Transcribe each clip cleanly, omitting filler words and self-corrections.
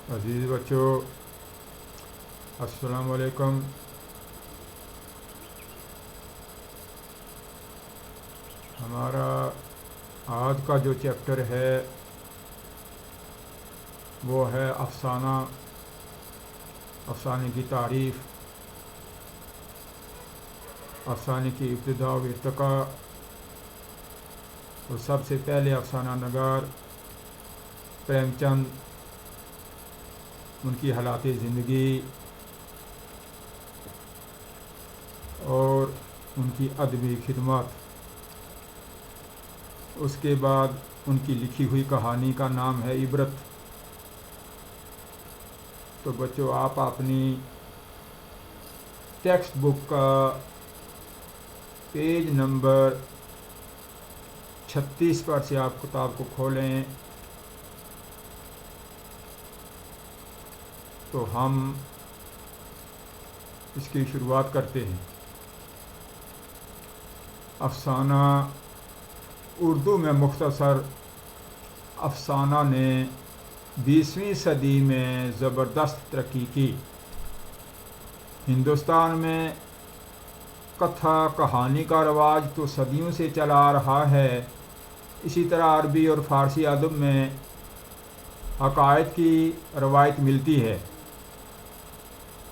अजीज़ बच्चों, अस्सलाम वालेकुम। हमारा आज का जो चैप्टर है वो है अफसाने की तारीफ़, अफसाने की इब्तिदा व इर्तिका। और सबसे पहले अफसाना नगार प्रेमचंद, उनकी हालात ज़िंदगी और उनकी अदबी खिदमत। उसके बाद उनकी लिखी हुई कहानी का नाम है इबरत। तो बच्चों, आप अपनी टेक्स्ट बुक का पेज नंबर 36 पर से आप किताब को खोलें तो हम इसकी शुरुआत करते हैं। अफसाना उर्दू में मुख्तसर अफसाना ने 20वीं सदी में ज़बरदस्त तरक्की की। हिंदुस्तान में कथा कहानी का रवाज तो सदियों से चला आ रहा है। इसी तरह अरबी और फ़ारसी अदब में हकायत की रवायत मिलती है,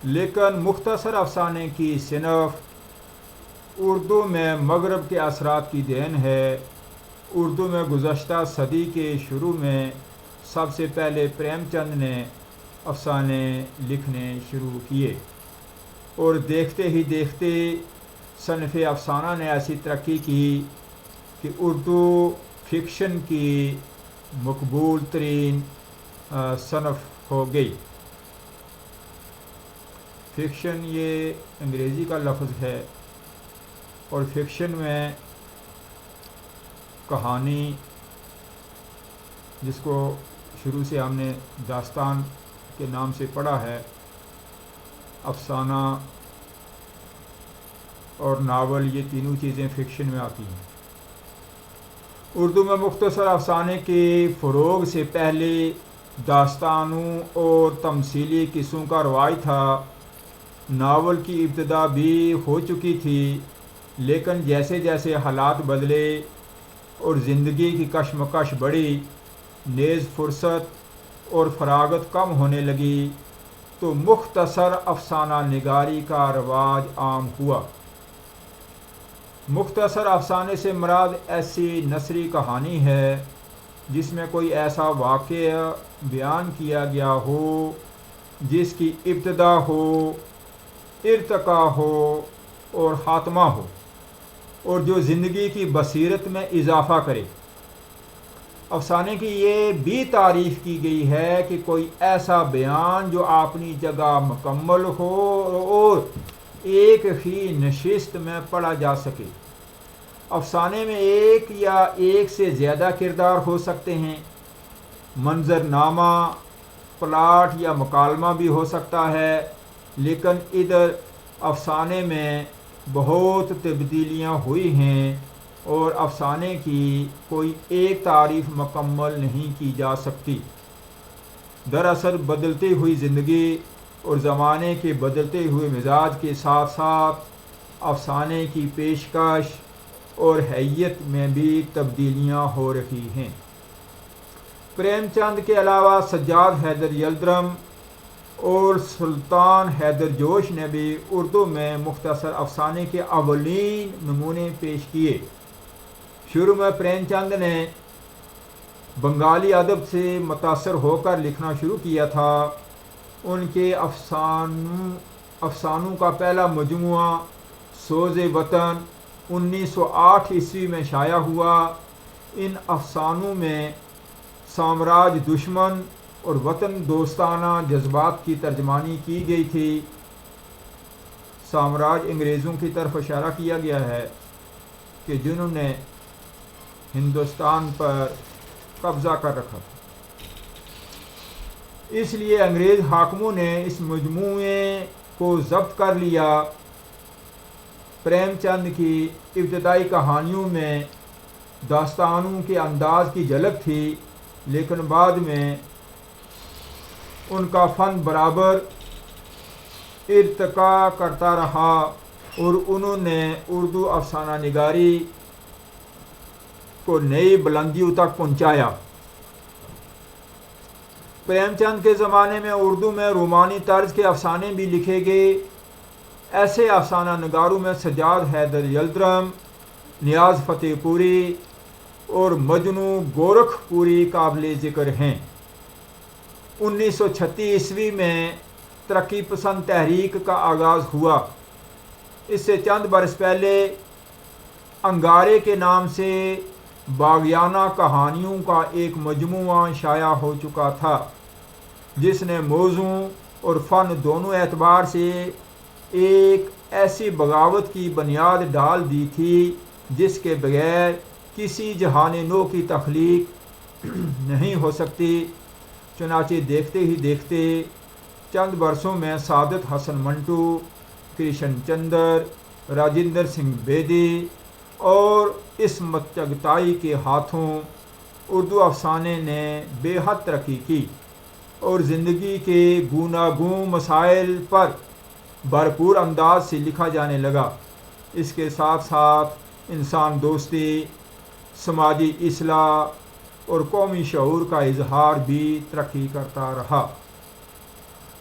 लेकिन मुख्तसर अफसाने की सिनफ उर्दू में मगरब के असरात की देन है। उर्दू में गुज़श्ता सदी के शुरू में सबसे पहले प्रेमचंद ने अफसाने लिखने शुरू किए और देखते ही देखते सनफ़ अफसाना ने ऐसी तरक्की की कि उर्दू फ़िक्शन की मकबूल तरीन सनफ़ हो गई। फ़िक्शन ये अंग्रेज़ी का लफ्ज़ है और फ़िक्शन में कहानी, जिसको शुरू से हमने दास्तान के नाम से पढ़ा है, अफसाना और नावल, ये तीनों चीज़ें फ़िक्शन में आती हैं। उर्दू में मुख्तसर अफसाने के फ़रोग़ से पहले दास्तानों और तमसीली किस्सों का रवाज था। नावल की इब्तिदा भी हो चुकी थी, लेकिन जैसे जैसे हालात बदले और ज़िंदगी की कशमकश बढ़ी, नेज़ फुर्सत और फरागत कम होने लगी, तो मुख्तसर अफसाना निगारी का रवाज आम हुआ। मुख्तसर अफसाने से मुराद ऐसी नसरी कहानी है जिसमें कोई ऐसा वाक़या बयान किया गया हो जिसकी इब्तिदा हो, इर्तिका हो और ख़ात्मा हो, और जो ज़िंदगी की बसीरत में इजाफ़ा करे। अफसाने की ये भी तारीफ़ की गई है कि कोई ऐसा बयान जो अपनी जगह मुकम्मल हो और एक ही नशिस्त में पढ़ा जा सके। अफसाने में एक या एक से ज़्यादा किरदार हो सकते हैं। मंजरनामा, प्लाट या मुकालमा भी हो सकता है, लेकिन इधर अफसाने में बहुत तब्दीलियाँ हुई हैं और अफसाने की कोई एक तारीफ़ मुकम्मल नहीं की जा सकती। दरअसल बदलती हुई ज़िंदगी और ज़माने के बदलते हुए मिजाज के साथ साथ अफसाने की पेशकश और हैयत में भी तब्दीलियाँ हो रही हैं। प्रेमचंद के अलावा सज्जाद हैदर यल्दरम और सुल्तान हैदर जोश ने भी उर्दू में मुख्तसर अफसाने के अवलीन नमूने पेश किए। शुरू में प्रेमचंद ने बंगाली अदब से मुतासर होकर लिखना शुरू किया था। उनके अफसानों का पहला मजमुआ सोज़े वतन 1908 ईस्वी में शाया हुआ। इन अफसानों में साम्राज्य दुश्मन और वतन दोस्ताना जज्बात की तर्जमानी की गई थी। साम्राज्य अंग्रेज़ों की तरफ इशारा किया गया है कि जिन्होंने हिंदुस्तान पर कब्ज़ा कर रखा था। इसलिए अंग्रेज़ हाकिमों ने इस मजमूए को ज़ब्त कर लिया। प्रेमचंद की इब्तदाई कहानियों में दास्तानों के अंदाज की झलक थी, लेकिन बाद में उनका फ़न बराबर इर्तका करता रहा और उन्होंने उर्दू अफसाना निगारी को नई बुलंदियों तक पहुंचाया। प्रेमचंद के ज़माने में उर्दू में रोमानी तर्ज के अफसाने भी लिखे गए। ऐसे अफसाना नगारों में सज्जाद हैदर यल्दरम, नियाज़ फ़तेहपुरी और मजनू गोरखपुरी काबिल ज़िक्र हैं। 1936 ईस्वी में तरक्की पसंद तहरीक का आगाज़ हुआ। इससे चंद बरस पहले अंगारे के नाम से बागियाना कहानियों का एक मजमूआ शाया हो चुका था, जिसने मौजू और फ़न दोनों एतबार से एक ऐसी बगावत की बुनियाद डाल दी थी जिसके बगैर किसी जहान नो की तख्लीक नहीं हो सकती। चुनाचे देखते ही देखते चंद बरसों में सादत हसन मंटू, कृष्ण चंद्र, राजेंद्र सिंह बेदी और इस्मत चगताई के हाथों उर्दू अफसाने ने बेहद तरक्की की और ज़िंदगी के गूनागूं मसाइल पर भरपूर अंदाज से लिखा जाने लगा। इसके साथ साथ इंसान दोस्ती, समाजी इस्लाह और कौमी शऊर का इजहार भी तरक्की करता रहा।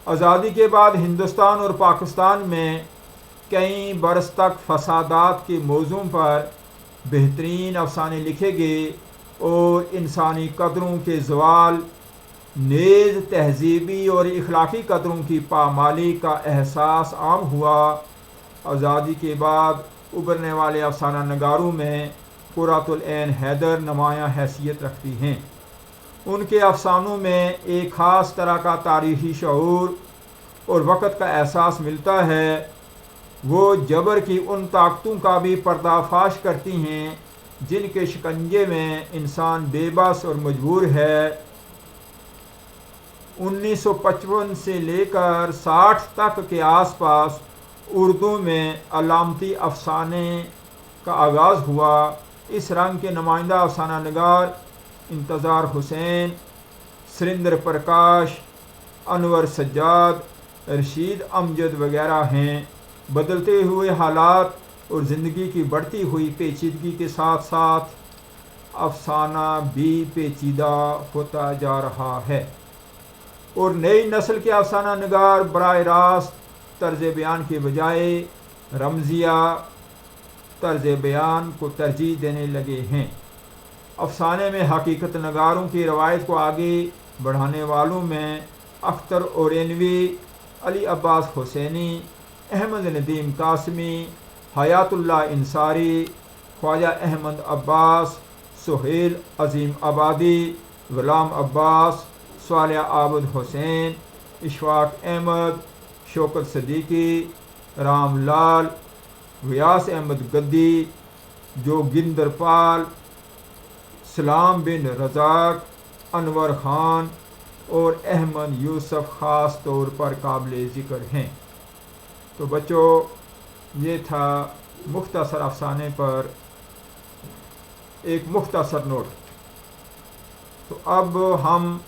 आज़ादी के बाद हिंदुस्तान और पाकिस्तान में कई बरस तक फसादात के मौज़ूओं पर बेहतरीन अफसाने लिखे गए और इंसानी कदरों के ज़वाल, नेज़ तहजीबी और इखलाकी कदरों की पामाली का एहसास आम हुआ। आज़ादी के बाद उभरने वाले अफसाना नगारों में कुर्रतुल ऐन हैदर नुमायाँ हैसियत रखती हैं। उनके अफसानों में एक ख़ास तरह का तारीख़ी शऊर और वक़्त का एहसास मिलता है। वो जबर की उन ताकतों का भी पर्दाफाश करती हैं जिनके शिकंजे में इंसान बेबस और मजबूर है। 1955 से लेकर 60 तक के आसपास उर्दू में अलामती अफसाने का आगाज़ हुआ। इस रंग के नुमाइंदा अफसाना नगार इंतज़ार हुसैन, सुरेंद्र प्रकाश, अनवर सज्जाद, रशीद अमजद वगैरह हैं। बदलते हुए हालात और ज़िंदगी की बढ़ती हुई पेचीदगी के साथ साथ अफसाना भी पेचीदा होता जा रहा है और नई नस्ल के अफसाना नगार बराह रास्त तर्ज बयान के बजाय रमजिया तर्ज बयान को तरजीह देने लगे हैं। अफसाने में हकीकत नगारों की रवायत को आगे बढ़ाने वालों में अख्तर औरेनवी, अली अब्बास हुसैनी, अहमद नदीम कासमी, हयातुल्लाह इंसारी, ख्वाजा अहमद अब्बास, सुहेल अजीम आबादी, गुलाम अब्बास, सालिह आबद हुसैन, इशफाक अहमद, शौकत सदीकी, राम लाल, व्यास अहमद गद्दी, जोगिंदर पाल, सलाम बिन रज़ाक, अनवर ख़ान और अहमद यूसुफ ख़ास तौर पर काबिल ज़िक्र हैं। तो बच्चों, ये था मुख्तसर अफसाने पर एक मुख्तसर नोट। तो अब हम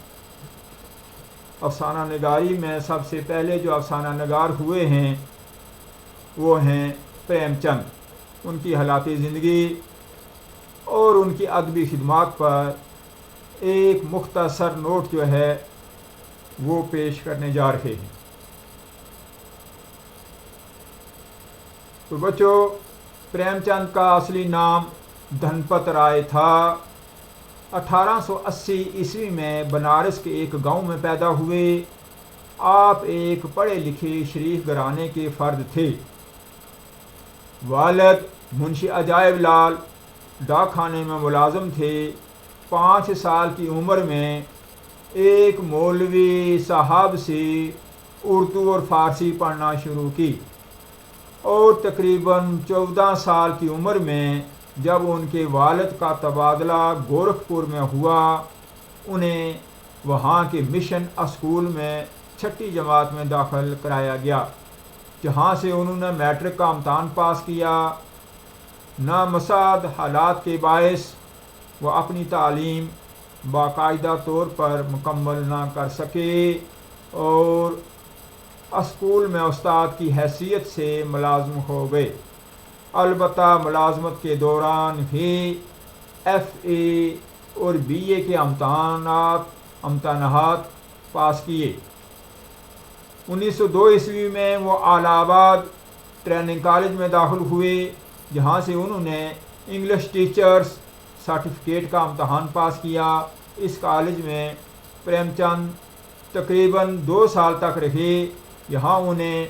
अफसाना नगारी में सबसे पहले जो अफसाना नगार हुए हैं वो हैं प्रेमचंद। उनकी हालात ज़िंदगी और उनकी अदबी खिदमात पर एक मुख्तसर नोट जो है वो पेश करने जा रहे हैं। तो बच्चों, प्रेमचंद का असली नाम धनपत राय था। 1880 ईस्वी में बनारस के एक गांव में पैदा हुए। आप एक पढ़े लिखे शरीफ घराने के फ़र्द थे। वालिद मुंशी अजायब लाल डाक खाने में मुलाजिम थे। 5 साल की उम्र में एक मौलवी साहब से उर्दू और फ़ारसी पढ़ना शुरू की और तकरीबन 14 साल की उम्र में जब उनके वालिद का तबादला गोरखपुर में हुआ, उन्हें वहाँ के मिशन स्कूल में 6ठी जमात में दाखिल कराया गया, जहाँ से उन्होंने मैट्रिक का इम्तहान पास किया। नामसाद हालात के बायस वह अपनी तालीम बाकायदा तौर पर मुकम्मल ना कर सके और स्कूल में उस्ताद की हैसियत से मुलाज़िम हो गए। अलबत्ता मुलाजमत के दौरान ही FA और BA के इम्तहानात पास किए। 1902 ईस्वी में वो इलाहाबाद ट्रेनिंग कॉलेज में दाखिल हुए, जहाँ से उन्होंने इंग्लिश टीचर्स सर्टिफिकेट का इम्तहान पास किया। इस कॉलेज में प्रेमचंद तकरीबन 2 साल तक रहे। यहाँ उन्हें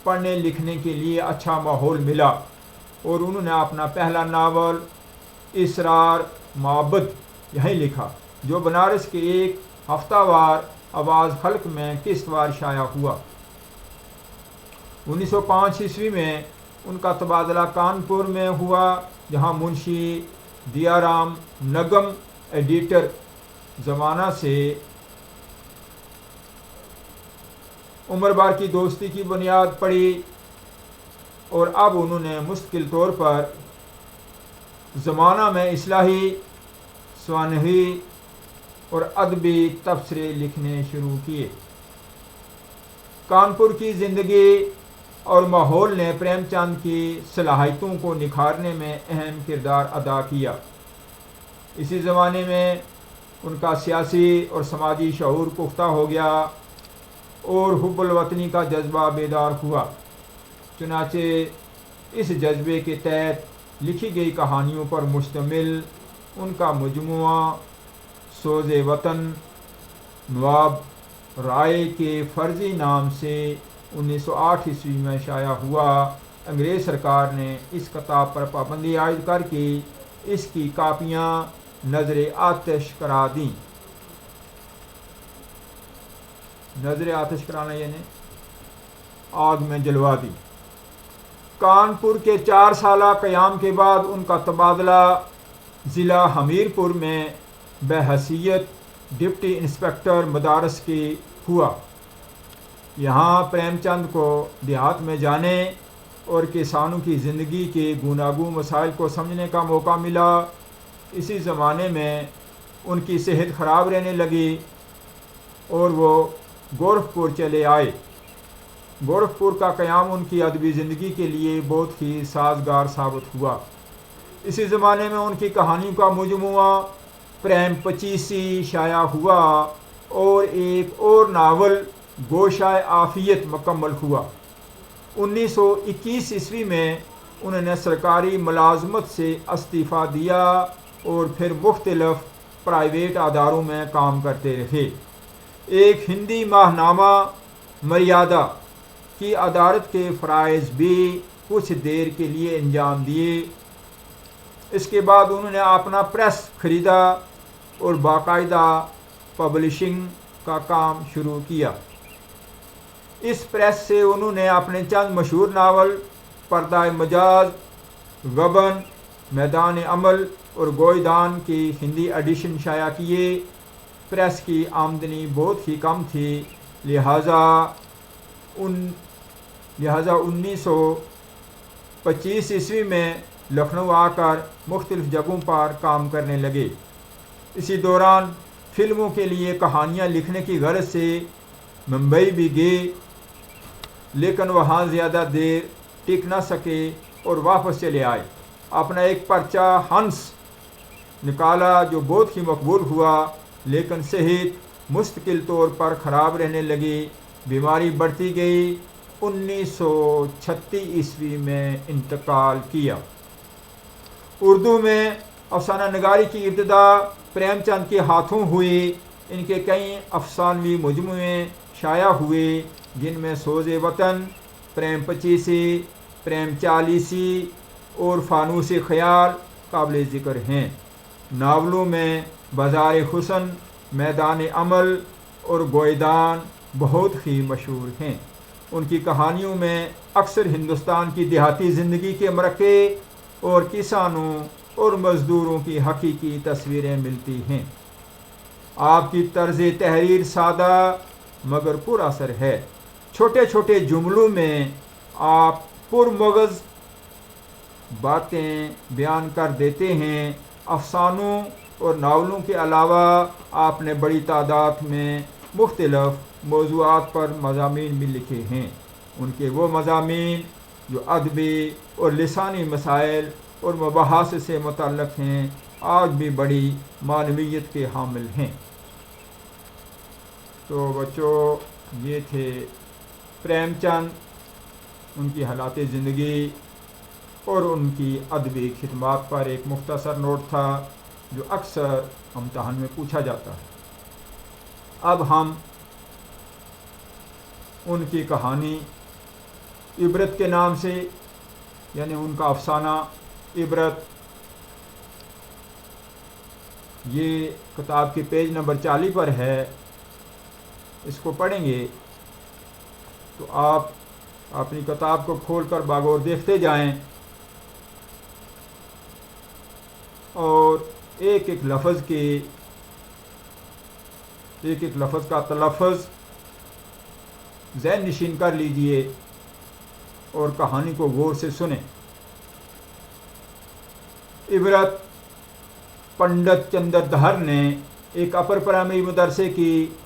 पढ़ने लिखने के लिए अच्छा माहौल मिला और उन्होंने अपना पहला नावल इसरार माबद यहीं लिखा, जो बनारस के एक हफ्तावार आवाज़ खल्क में किस्तवार शाया हुआ। 1905 ईस्वी में उनका तबादला कानपुर में हुआ, जहाँ मुंशी दियाराम नगम एडिटर ज़माना से उम्र भर की दोस्ती की बुनियाद पड़ी और अब उन्होंने मुस्तकिल तौर पर ज़माना में इस्लाही, स्वानही और अदबी तबसरे लिखने शुरू किए। कानपुर की ज़िंदगी और माहौल ने प्रेमचंद की सलाहियतों को निखारने में अहम किरदार अदा किया। इसी ज़माने में उनका सियासी और समाजी शऊर पुख्ता हो गया और हुब्बुल वतनी का जज्बा बेदार हुआ। चुनाचे इस जज्बे के तहत लिखी गई कहानियों पर मुश्तमिल उनका मजमुआ सोज़े वतन नवाब राय के फ़र्ज़ी नाम से 1908 ईस्वी में शाया हुआ। अंग्रेज़ सरकार ने इस किताब पर पाबंदी आयद करके इसकी कापियाँ नज़र आतिश करा दी। नज़र आतिश कराना यानी आग में जलवा दी। कानपुर के 4 साला क़याम के बाद उनका तबादला ज़िला हमीरपुर में बहसीयत डिप्टी इंस्पेक्टर मदारस के हुआ। यहाँ प्रेमचंद को देहात में जाने और किसानों की ज़िंदगी के गुनागू मसाइल को समझने का मौका मिला। इसी ज़माने में उनकी सेहत ख़राब रहने लगी और वो गोरखपुर चले आए। गोरखपुर का क़याम उनकी अदबी ज़िंदगी के लिए बहुत ही साजगार साबित हुआ। इसी ज़माने में उनकी कहानियों का मजमुआ प्रेम पचीसी शाया हुआ और एक और नावल गोशाए आफ़ियत मुकम्मल हुआ। 1921 ईस्वी में उन्होंने सरकारी मुलाजमत से इस्तीफ़ा दिया और फिर मुख्तलिफ प्राइवेट अदारों में काम करते रहे। एक हिंदी माहनामा मर्यादा की अदालत के फ़राइज़ भी कुछ देर के लिए अंजाम दिए। इसके बाद उन्होंने अपना प्रेस ख़रीदा और बाकायदा पब्लिशिंग का काम शुरू किया। इस प्रेस से उन्होंने अपने चंद मशहूर नावल पर्दा मजाज, गबन, मैदान अमल और गोईदान की हिंदी एडिशन शाया किए। प्रेस की आमदनी बहुत ही कम थी, लिहाजा 1925 ईस्वी में लखनऊ आकर मुख्तलिफ जगहों पर काम करने लगे। इसी दौरान फिल्मों के लिए कहानियाँ लिखने की गरज से मुंबई भी गए, लेकिन वहाँ ज़्यादा देर टिक न सके और वापस चले आए। अपना एक पर्चा हंस निकाला जो बहुत ही मकबूल हुआ, लेकिन सेहत मुस्तकिल तौर पर ख़राब रहने लगी। बीमारी बढ़ती गई। 1936 ईस्वी में इंतकाल किया। उर्दू में अफसाना नगारी की इब्तिदा प्रेमचंद के हाथों हुई। इनके कई अफसानवी मजमुए शाया हुए, जिनमें सोज़े वतन, प्रेम पचीसी, प्रेम चालीसी और फानूस ख्याल काबिल ज़िक्र हैं। नावलों में बाज़ार हुसन, मैदान अमल और गोईदान बहुत ही मशहूर हैं। उनकी कहानियों में अक्सर हिंदुस्तान की देहाती ज़िंदगी के मरके और किसानों और मज़दूरों की हकीकी तस्वीरें मिलती हैं। आपकी तर्ज़ तहरीर सादा मगर पुरअसर है। छोटे छोटे जुमलों में आप पुरमगज़ बातें बयान कर देते हैं। अफसानों और नावलों के अलावा आपने बड़ी तादाद में मुख्तलिफ मौज़ूआत पर मज़ामीन भी लिखे हैं। उनके वो मज़ामीन जो अदबी और लिसानी मसाइल और मबाहस से मुतल्लक़ हैं, आज भी बड़ी मानवियत के हामिल हैं। तो बच्चों, ये थे प्रेमचंद, उनकी हालात ज़िंदगी और उनकी अदबी खिदमात पर एक मुख्तसर नोट था जो अक्सर इम्तिहान में पूछा जाता है। अब हम उनकी कहानी इबरत के नाम से, यानी उनका अफसाना इबरत, ये किताब के पेज नंबर 40 पर है, इसको पढ़ेंगे तो आप अपनी किताब को खोलकर बागौर देखते जाएं और एक एक लफ्ज़ का तलफ़्फ़ुज़ ज़हन नशीन कर लीजिए और कहानी को गौर से सुने। इबरत पंडित चंद्रधर ने एक अपर प्राइमरी मदरसे की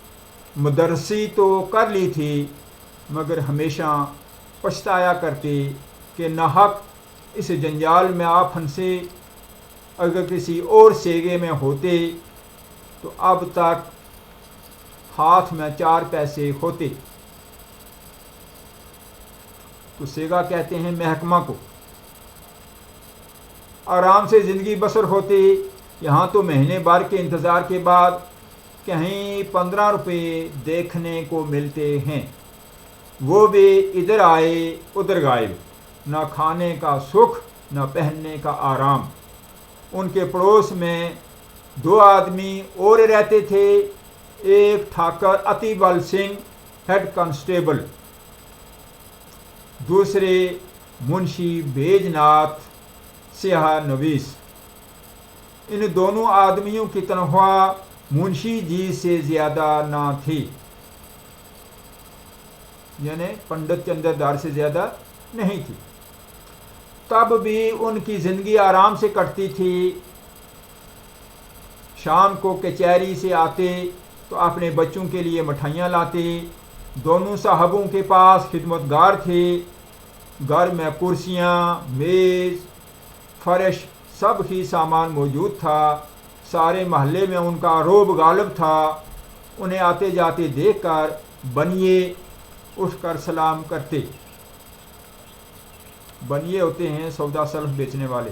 मदरसी तो कर ली थी, मगर हमेशा पछताया करते कि नाहक इस जंजाल में आप फंसे। अगर किसी और सेगे में होते तो अब तक हाथ में 4 पैसे होते। तो सेगा कहते हैं महकमा को। आराम से ज़िंदगी बसर होती। यहाँ तो महीने भर के इंतज़ार के बाद कहीं 15 रुपये देखने को मिलते हैं, वो भी इधर आए उधर गायब। न खाने का सुख न पहनने का आराम। उनके पड़ोस में 2 आदमी और रहते थे, एक ठाकर अतिबल सिंह हेड कांस्टेबल, दूसरे मुंशी बैजनाथ सियाह नवीस। इन दोनों आदमियों की तनख्वाह मुंशी जी से ज़्यादा ना थी, यानी पंडित चंद्रधर से ज़्यादा नहीं थी। तब भी उनकी ज़िंदगी आराम से कटती थी। शाम को कचहरी से आते तो अपने बच्चों के लिए मिठाइयाँ लाते। दोनों साहबों के पास खिदमतगार थे। घर में कुर्सियाँ, मेज़, फर्श, सब ही सामान मौजूद था। सारे महल्ले में उनका रोब गालिब था। उन्हें आते जाते देखकर बनिए उठकर सलाम करते। बनिए होते हैं सौदा सल्फ बेचने वाले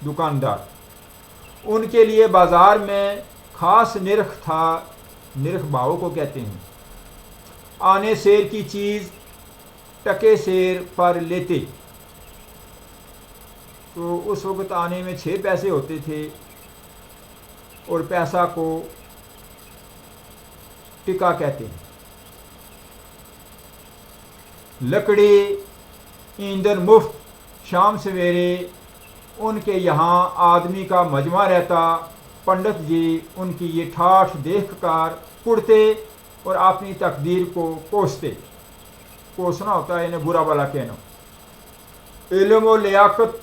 दुकानदार। उनके लिए बाज़ार में ख़ास निर्ख था, निर्ख भाव को कहते हैं। आने शेर की चीज़ टके शेर पर लेते। तो उस वक्त आने में 6 पैसे होते थे और पैसा को टिका कहते हैं। लकड़ी ईंधन मुफ्त। शाम सवेरे उनके यहाँ आदमी का मजमा रहता। पंडित जी उनकी ये ठाठ देखकर कुड़ते और अपनी तकदीर को कोसते। कोसना होता है इन्हें बुरा भला कहना। इल्म और लियाकत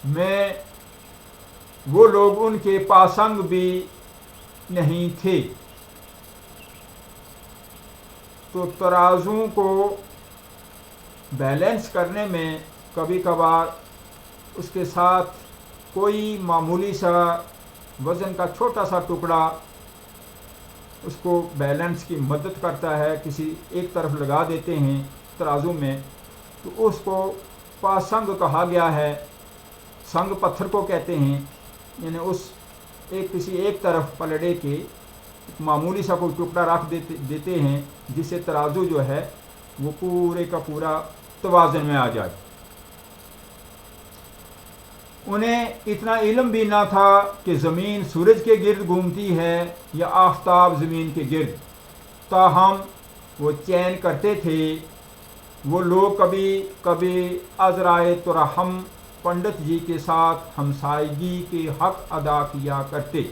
में वो लोग उनके पासंग भी नहीं थे। तो तराजू को बैलेंस करने में कभी कभार उसके साथ कोई मामूली सा वज़न का छोटा सा टुकड़ा उसको बैलेंस की मदद करता है। किसी एक तरफ लगा देते हैं तराजू में, तो उसको पासंग कहा गया है। संग पत्थर को कहते हैं, यानी उस किसी एक तरफ पलड़े के मामूली सा कोई टुकड़ा रख देते हैं, जिससे तराजू जो है वो पूरे का पूरा तवाज़ुन में आ जाए। उन्हें इतना इल्म भी ना था कि ज़मीन सूरज के गिर्द घूमती है या आफताब ज़मीन के गिर्द, ताहम वो चैन करते थे। वो लोग कभी कभी अज़राए तुरहम पंडित जी के साथ हमसायगी के हक अदा किया करते।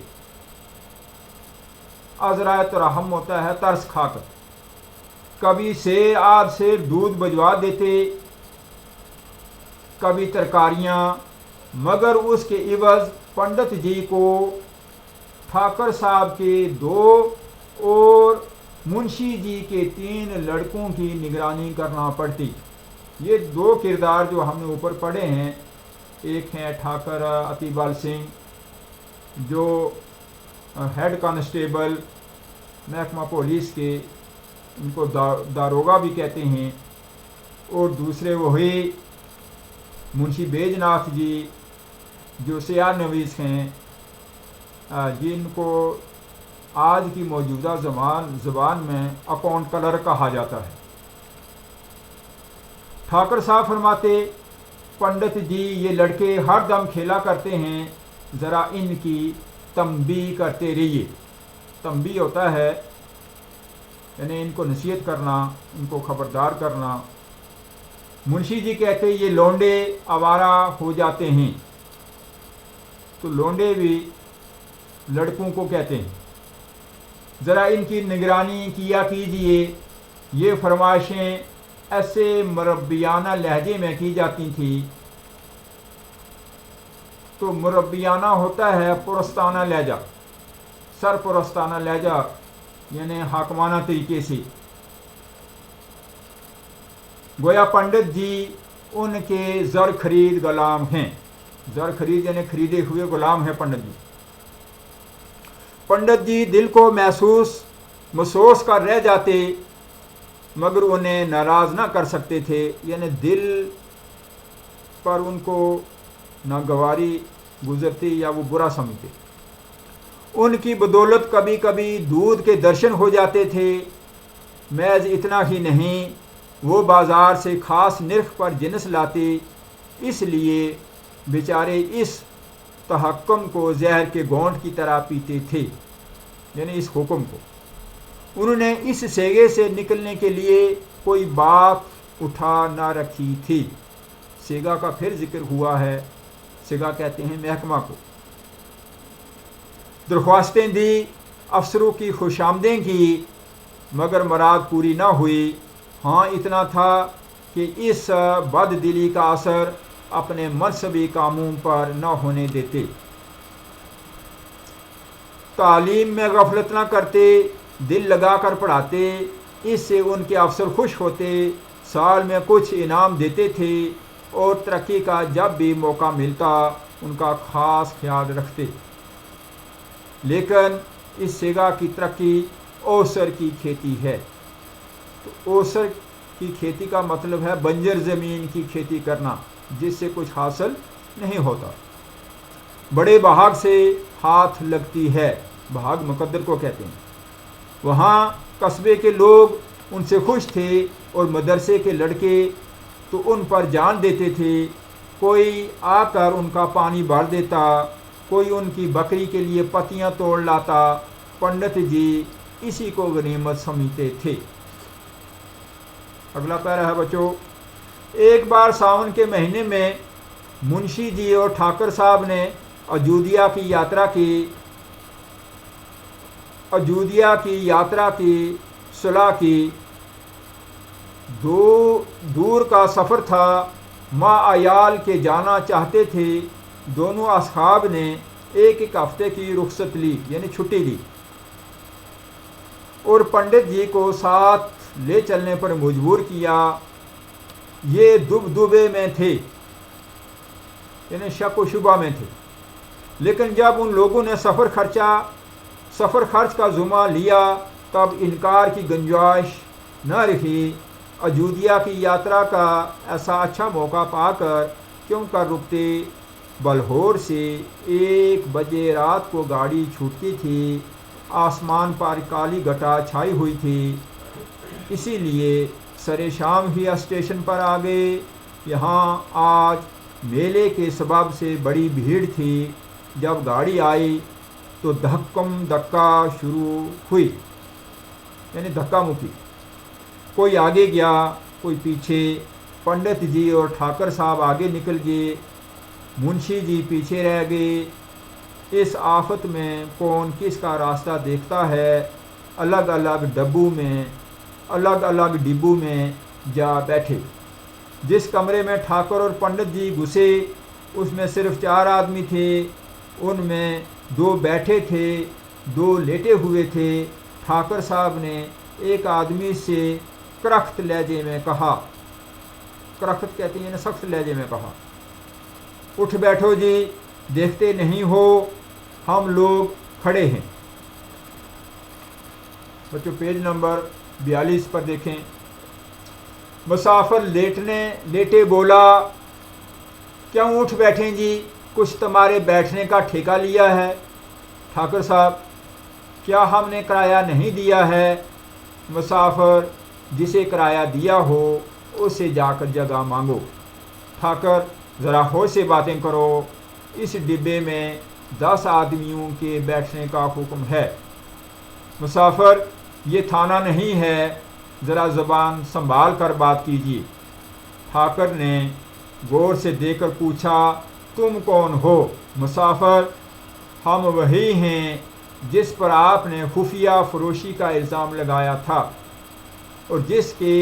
अज़राए तुरहम होता है तरस खाकर। कभी सेर आध सेर दूध भिजवा देते, कभी तरकारियाँ, मगर उसके इवज़ पंडित जी को ठाकर साहब के 2 और मुंशी जी के 3 लड़कों की निगरानी करना पड़ती। ये 2 किरदार जो हमने ऊपर पढ़े हैं, एक हैं ठाकर अतिबाल सिंह जो हेड कांस्टेबल महकमा पुलिस के, इनको दारोगा भी कहते हैं, और दूसरे वही मुंशी बैजनाथ जी जो सियार नवीस हैं, जिनको आज की मौजूदा ज़बान में अकाउंट क्लर्क कहा जाता है। ठाकर साहब फरमाते, पंडित जी ये लड़के हर दम खेला करते हैं, ज़रा इनकी तंबीह करते रहिए। तंबीह होता है यानी इनको नसीहत करना, इनको खबरदार करना। मुंशी जी कहते ये लौंडे आवारा हो जाते हैं, तो लौंडे भी लड़कों को कहते हैं, ज़रा इनकी निगरानी किया कीजिए। ये फरमाइशें ऐसे मुरब्बियाना लहजे में की जाती थी। तो मुरब्बियाना होता है पुरस्ताना लहजा, सरपुरस्ताना लहजा यानी हाकमाना तरीके से। गोया पंडित जी उनके ज़र खरीद गुलाम हैं। ज़र खरीद यानी खरीदे हुए गुलाम हैं पंडित जी। पंडित जी दिल को महसूस कर रह जाते, मगर उन्हें नाराज़ ना कर सकते थे, यानी दिल पर उनको नागवारी गुजरती या वो बुरा समझते। उनकी बदौलत कभी कभी दूध के दर्शन हो जाते थे। महज इतना ही नहीं, वो बाज़ार से ख़ास निर्ख पर जिन्स लाते, इसलिए बेचारे इस तहक्कुम को जहर के घोंट की तरह पीते थे, यानी इस हुक्म को। उन्होंने इस सेगे से निकलने के लिए कोई बात उठा ना रखी थी। सेगा का फिर जिक्र हुआ है, सेगा कहते हैं महकमा को। दरख्वास्तें दी, अफसरों की खुशामदें की, मगर मुराद पूरी ना हुई। हाँ इतना था कि इस बददिली का असर अपने मनसबी कामों पर न होने देते। तालीम में गफलत न करते, दिल लगा कर पढ़ाते, इससे उनके अफसर खुश होते, साल में कुछ इनाम देते थे और तरक्की का जब भी मौका मिलता उनका ख़ास ख्याल रखते। लेकिन इस सेगा की तरक्की ओसर की खेती है। तो ओसर की खेती का मतलब है बंजर ज़मीन की खेती करना, जिससे कुछ हासिल नहीं होता। बड़े बहाग से हाथ लगती है, बहाग मुकद्दर को कहते हैं। वहाँ कस्बे के लोग उनसे खुश थे और मदरसे के लड़के तो उन पर जान देते थे। कोई आकर उनका पानी भर देता, कोई उनकी बकरी के लिए पत्तियाँ तोड़ लाता। पंडित जी इसी को गनीमत समझते थे। अगला पैरा है बच्चों। एक बार सावन के महीने में मुंशी जी और ठाकर साहब ने अयोध्या की यात्रा की सुलह की। दूर का सफ़र था, माँ अयाल के जाना चाहते थे। दोनों असहाब ने एक हफ्ते की रुख्सत ली, यानी छुट्टी ली, और पंडित जी को साथ ले चलने पर मजबूर किया। ये दुबदुबे में थे, यानी शक व शुबा में थे। लेकिन जब उन लोगों ने सफ़र खर्च का जुमा लिया, तब इनकार की गुंजाइश न रही। अयोध्या की यात्रा का ऐसा अच्छा मौका पाकर क्यों कर रुकते। बलहोर से 1 बजे रात को गाड़ी छूटती थी। आसमान पर काली घटा छाई हुई थी, इसीलिए सरे शाम ही स्टेशन पर आ गए। यहाँ आज मेले के सबब से बड़ी भीड़ थी। जब गाड़ी आई तो धक्का शुरू हुई, यानी धक्का मुक्की। कोई आगे गया, कोई पीछे। पंडित जी और ठाकर साहब आगे निकल गए, मुंशी जी पीछे रह गए। इस आफत में कौन किसका रास्ता देखता है। अलग अलग डिब्बों में जा बैठे। जिस कमरे में ठाकर और पंडित जी घुसे उसमें सिर्फ 4 आदमी थे। उनमें 2 बैठे थे, 2 लेटे हुए थे। ठाकर साहब ने एक आदमी से करख्त लहजे में कहा, करख्त कहते हैं सख्त लहजे में कहा, उठ बैठो जी, देखते नहीं हो हम लोग खड़े हैं। बच्चों पेज नंबर 42 पर देखें। मुसाफिर लेटे बोला, क्यों उठ बैठे जी, कुछ तुम्हारे बैठने का ठेका लिया है? ठाकुर साहब, क्या हमने किराया नहीं दिया है? मुसाफिर, जिसे किराया दिया हो उससे जाकर जगह मांगो। ठाकुर, ज़रा होश से बातें करो, इस डिब्बे में 10 आदमियों के बैठने का हुक्म है। मुसाफिर, ये थाना नहीं है, ज़रा ज़बान संभाल कर बात कीजिए। ठाकुर ने गौर से देखकर पूछा, तुम कौन हो? मुसाफिर, हम वही हैं जिस पर आपने खुफिया फरोशी का इल्ज़ाम लगाया था और जिसके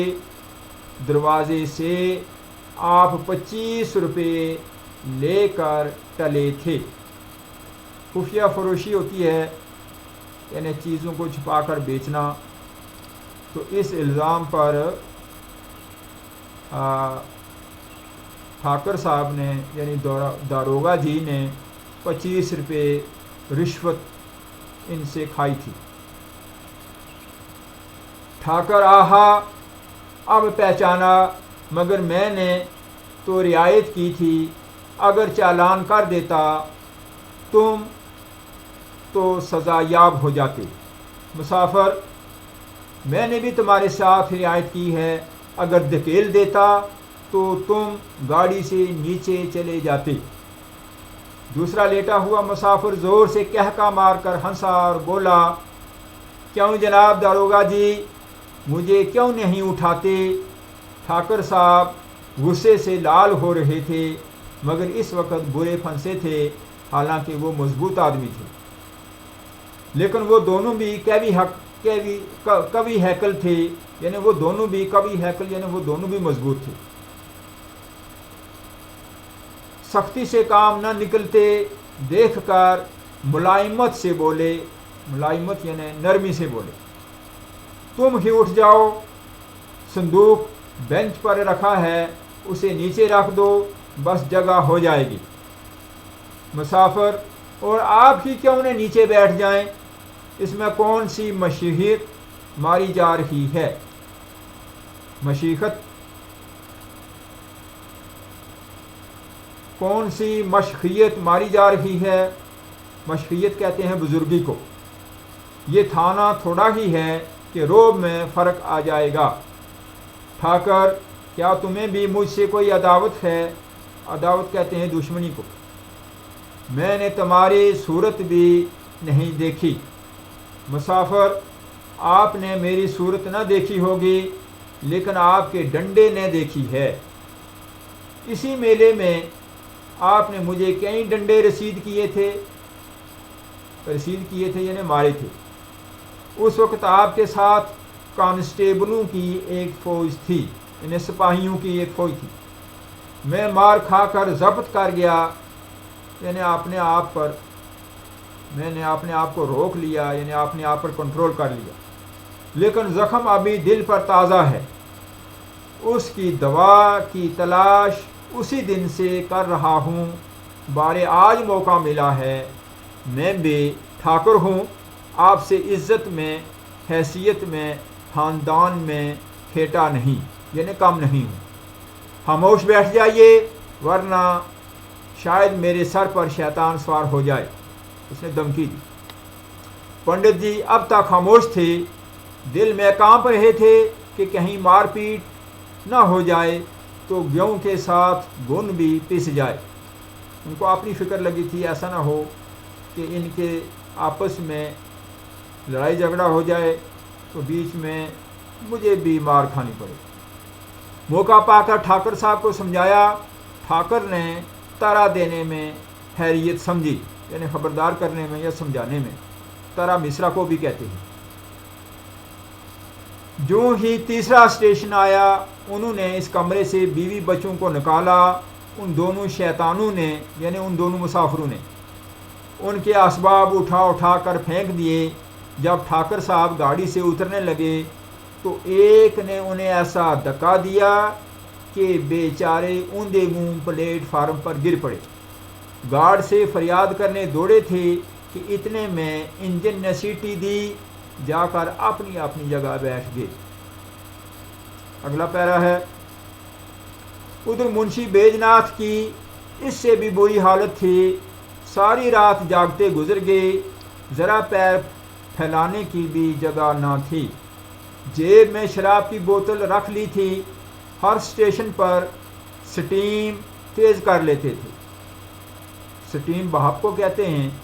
दरवाजे से आप 25 रुपये लेकर टले थे। खुफिया फरोशी होती है यानी चीज़ों को छुपाकर बेचना। तो इस इल्ज़ाम पर ठाकुर साहब ने यानी दारोगा जी ने 25 रुपये रिश्वत इनसे खाई थी। ठाकुर, आहा, अब पहचाना, मगर मैंने तो रियायत की थी, अगर चालान कर देता तुम तो सज़ा याब हो जाते। मुसाफिर, मैंने भी तुम्हारे साथ रियायत की है, अगर धकेल देता तो तुम गाड़ी से नीचे चले जाते। दूसरा लेटा हुआ मुसाफिर ज़ोर से कहका मारकर हंसा और बोला, क्यों जनाब दारोगा जी, मुझे क्यों नहीं उठाते? ठाकुर साहब गुस्से से लाल हो रहे थे, मगर इस वक्त बुरे फंसे थे, हालांकि वो मजबूत आदमी थे। लेकिन वो दोनों भी कवि हैकल थे, यानी वो दोनों भी कवि हैकल यानी वो दोनों भी मजबूत थे। सख्ती से काम न निकलते देखकर मुलायमत से बोले, मुलायमत यानी नरमी से बोले, तुम ही उठ जाओ, संदूक बेंच पर रखा है, उसे नीचे रख दो, बस जगह हो जाएगी। मुसाफिर, और आप ही क्यों न नीचे बैठ जाएं, इसमें कौन सी मशीहत मारी जा रही है? मशीहत, कौन सी मशखियत मारी जा रही है? मशखियत कहते हैं बुजुर्गी को। ये थाना थोड़ा ही है कि रोब में फ़र्क आ जाएगा। ठाकुर, क्या तुम्हें भी मुझसे कोई अदावत है? अदावत कहते हैं दुश्मनी को। मैंने तुम्हारी सूरत भी नहीं देखी। मुसाफिर, आपने मेरी सूरत न देखी होगी, लेकिन आपके डंडे ने देखी है। इसी मेले में आपने मुझे कई डंडे रसीद किए थे यानी मारे थे। उस वक्त आपके साथ कांस्टेबलों की एक फ़ौज थी, यानी सिपाहियों की एक फ़ौज थी। मैं मार खाकर ज़ब्त कर गया, यानी मैंने अपने आप को रोक लिया, यानी अपने आप पर कंट्रोल कर लिया। लेकिन ज़ख्म अभी दिल पर ताज़ा है, उसकी दवा की तलाश उसी दिन से कर रहा हूँ। बारे आज मौका मिला है, मैं भी ठाकुर हूँ, आपसे इज़्ज़त में, हैसियत में, ख़ानदान में खेटा नहीं, यानी कम नहीं हूँ। खामोश बैठ जाइए, वरना शायद मेरे सर पर शैतान सवार हो जाए। उसने धमकी दी। पंडित जी अब तक खामोश थे, दिल में कांप रहे थे कि कहीं मारपीट न हो जाए तो गेहूँ के साथ गुन भी पिस जाए। उनको अपनी फ़िक्र लगी थी, ऐसा ना हो कि इनके आपस में लड़ाई झगड़ा हो जाए तो बीच में मुझे भी मार खानी पड़े। मौका पाकर ठाकुर साहब को समझाया। ठाकुर ने तारा देने में हैरियत समझी, यानी खबरदार करने में या समझाने में। तारा मिश्रा को भी कहते हैं। जो ही तीसरा स्टेशन आया, उन्होंने इस कमरे से बीवी बच्चों को निकाला। उन दोनों शैतानों ने, यानी उन दोनों मुसाफिरों ने, उनके असबाब उठा कर फेंक दिए। जब ठाकुर साहब गाड़ी से उतरने लगे तो एक ने उन्हें ऐसा धक्का दिया कि बेचारे ऊंधे मुंह प्लेटफार्म पर गिर पड़े। गार्ड से फरियाद करने दौड़े थे कि इतने में इंजन ने सीटी दी, जाकर अपनी अपनी जगह बैठ गए। अगला पैरा है। उधर मुंशी बैजनाथ की इससे भी बुरी हालत थी। सारी रात जागते गुजर गए, जरा पैर फैलाने की भी जगह न थी। जेब में शराब की बोतल रख ली थी। हर स्टेशन पर स्टीम तेज कर लेते थे। स्टीम भाप को कहते हैं,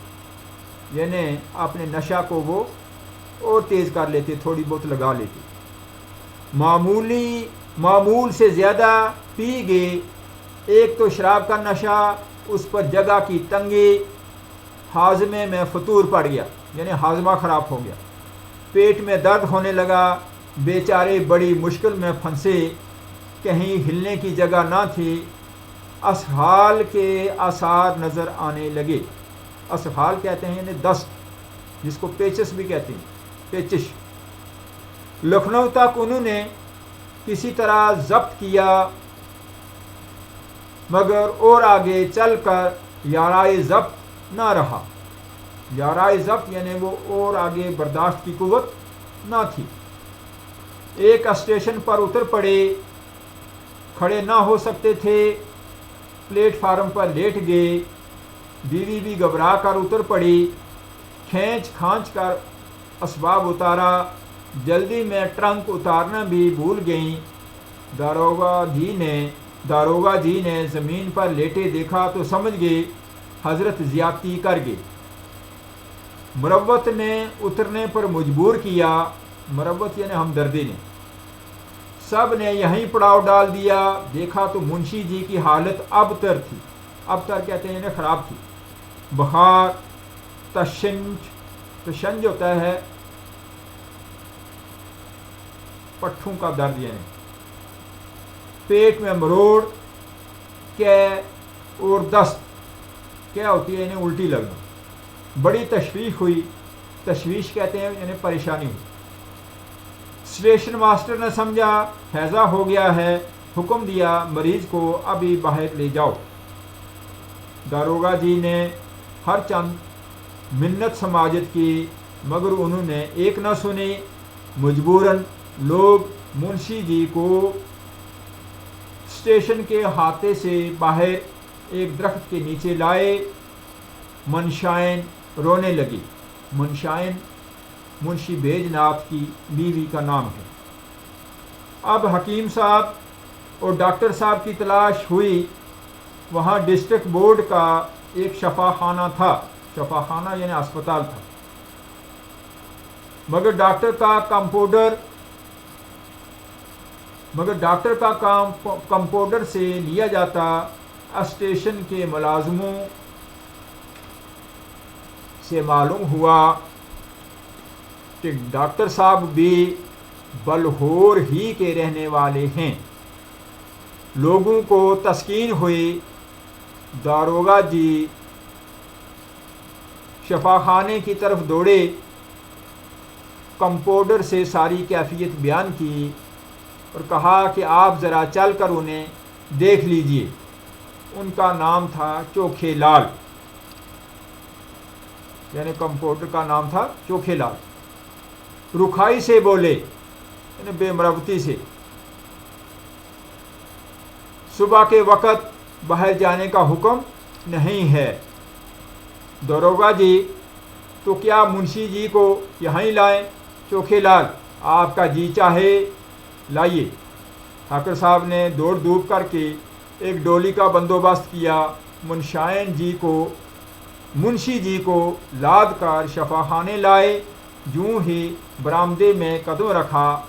यानी अपने नशा को वो और तेज कर लेते, थोड़ी बहुत लगा लेते। मामूल से ज़्यादा पी गए। एक तो शराब का नशा, उस पर जगह की तंगी, हाजमे में फतूर पड़ गया, यानी हाजमा ख़राब हो गया। पेट में दर्द होने लगा। बेचारे बड़ी मुश्किल में फंसे, कहीं हिलने की जगह ना थी। असहाल के आसार नज़र आने लगे। असहाल कहते हैं यानी दस्त, जिसको पेचिश भी कहते हैं, पेचिश। लखनऊ तक उन्होंने किसी तरह जब्त किया, मगर और आगे चलकर याराए जब्त ना रहा। याराए जब्त यानी वो और आगे बर्दाश्त की कुव्वत ना थी। एक स्टेशन पर उतर पड़े, खड़े ना हो सकते थे, प्लेटफार्म पर लेट गए। बीवी भी घबरा कर उतर पड़ी। खींच खांच कर असबाब उतारा। जल्दी में ट्रंक उतारना भी भूल गई। दारोगा जी ने ज़मीन पर लेटे देखा तो समझ गए हजरत ज़्यादती कर गए। मुरव्वत ने उतरने पर मजबूर किया। मुरव्वत यानी हमदर्दी ने। सब ने यहीं पड़ाव डाल दिया। देखा तो मुंशी जी की हालत अबतर थी। अबतर कहते हैं यानी ख़राब थी। बुखार, तशंज होता है पट्ठों का दर्द, यानी पेट में मरोड़, कै और दस्त। क्या होती है यानी उल्टी लगना। बड़ी तशवीश हुई। तशवीश कहते हैं यानी परेशानी हुई। स्टेशन मास्टर ने समझा हैजा हो गया है, हुक्म दिया मरीज को अभी बाहर ले जाओ। दारोगा जी ने हर चंद मिन्नत समाजत की, मगर उन्होंने एक न सुनी। मजबूरन लोग मुंशी जी को स्टेशन के हाथे से बाहर एक दरख्त के नीचे लाए। मनशाइन रोने लगी। मनशाइन मुंशी बैजनाथ की बीवी का नाम है। अब हकीम साहब और डॉक्टर साहब की तलाश हुई। वहाँ डिस्ट्रिक्ट बोर्ड का एक शफाखाना था। शफाखाना यानी अस्पताल था, मगर डॉक्टर का काम कंपाउंडर से लिया जाता। स्टेशन के मुलाजमों से मालूम हुआ कि डॉक्टर साहब भी बलहोर ही के रहने वाले हैं। लोगों को तस्कीन हुई। दारोगा जी शफाखाने की तरफ दौड़े। कंपाउंडर से सारी कैफियत बयान की और कहा कि आप ज़रा चल कर उन्हें देख लीजिए। उनका नाम था चोखे लाल, यानी कंपाउंडर का नाम था चोखे लाल। रुखाई से बोले, यानी बेमरवती से, सुबह के वक़्त बाहर जाने का हुक्म नहीं है। दारोगा जी, तो क्या मुंशी जी को यहाँ ही लाएं? चोखे लाल, आपका जी चाहे लाइए। ठाकुर साहब ने दौड़ धूप करके एक डोली का बंदोबस्त किया। मुंशी जी को लाद कर शफाखाने लाए। यूं ही बरामदे में कदम रखा,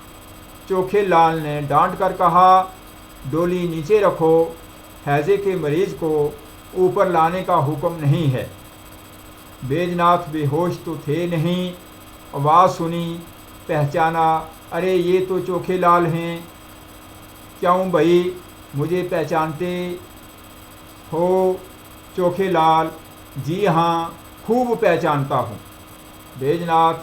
चोखे लाल ने डांट कर कहा, डोली नीचे रखो, हैजे के मरीज को ऊपर लाने का हुक्म नहीं है। बैजनाथ बेहोश तो थे नहीं। आवाज़ सुनी, पहचाना, अरे ये तो चोखे लाल हैं। क्यों भाई, मुझे पहचानते हो? चोखे लाल, जी हाँ, खूब पहचानता हूँ। बैजनाथ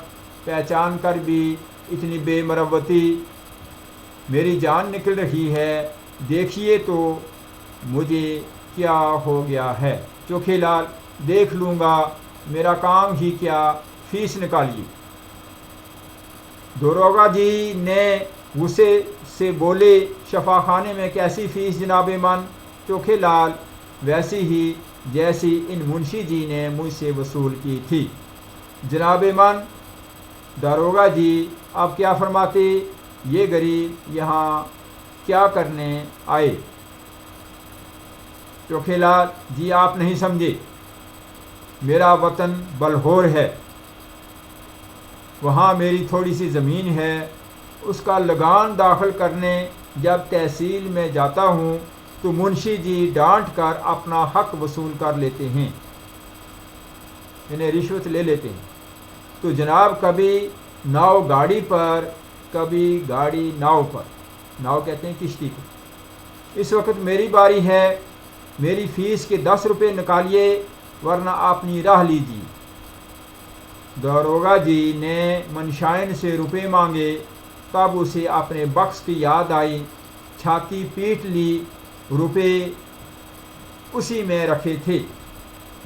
पहचान कर भी इतनी बेमरवती मेरी जान निकल रही है, देखिए तो मुझे क्या हो गया है। चोखेलाल, देख लूँगा, मेरा काम ही क्या, फीस निकालिए। दरोगा जी ने गुस्से से बोले, शफाखाने में कैसी फीस जनाब मन? चोखेलाल, वैसी ही जैसी इन मुंशी जी ने मुझसे वसूल की थी। जनाब मन, दरोगा जी आप क्या फरमाते, ये गरीब यहाँ क्या करने आए? चोखेलाल जी आप नहीं समझे, मेरा वतन बलहोर है, वहाँ मेरी थोड़ी सी ज़मीन है, उसका लगान दाखिल करने जब तहसील में जाता हूँ तो मुंशी जी डांट कर अपना हक वसूल कर लेते हैं, इन्हें रिश्वत ले लेते हैं। तो जनाब कभी नाव गाड़ी पर, कभी गाड़ी नाव पर, नाव कहते हैं किश्ती को। इस वक्त मेरी बारी है, मेरी फ़ीस के 10 रुपये निकालिए वरना अपनी राह लीजिए। दरोगा जी ने मनशाइन से रुपए मांगे, तब उसे अपने बख्श की याद आई, छाती पीट ली, रुपए उसी में रखे थे।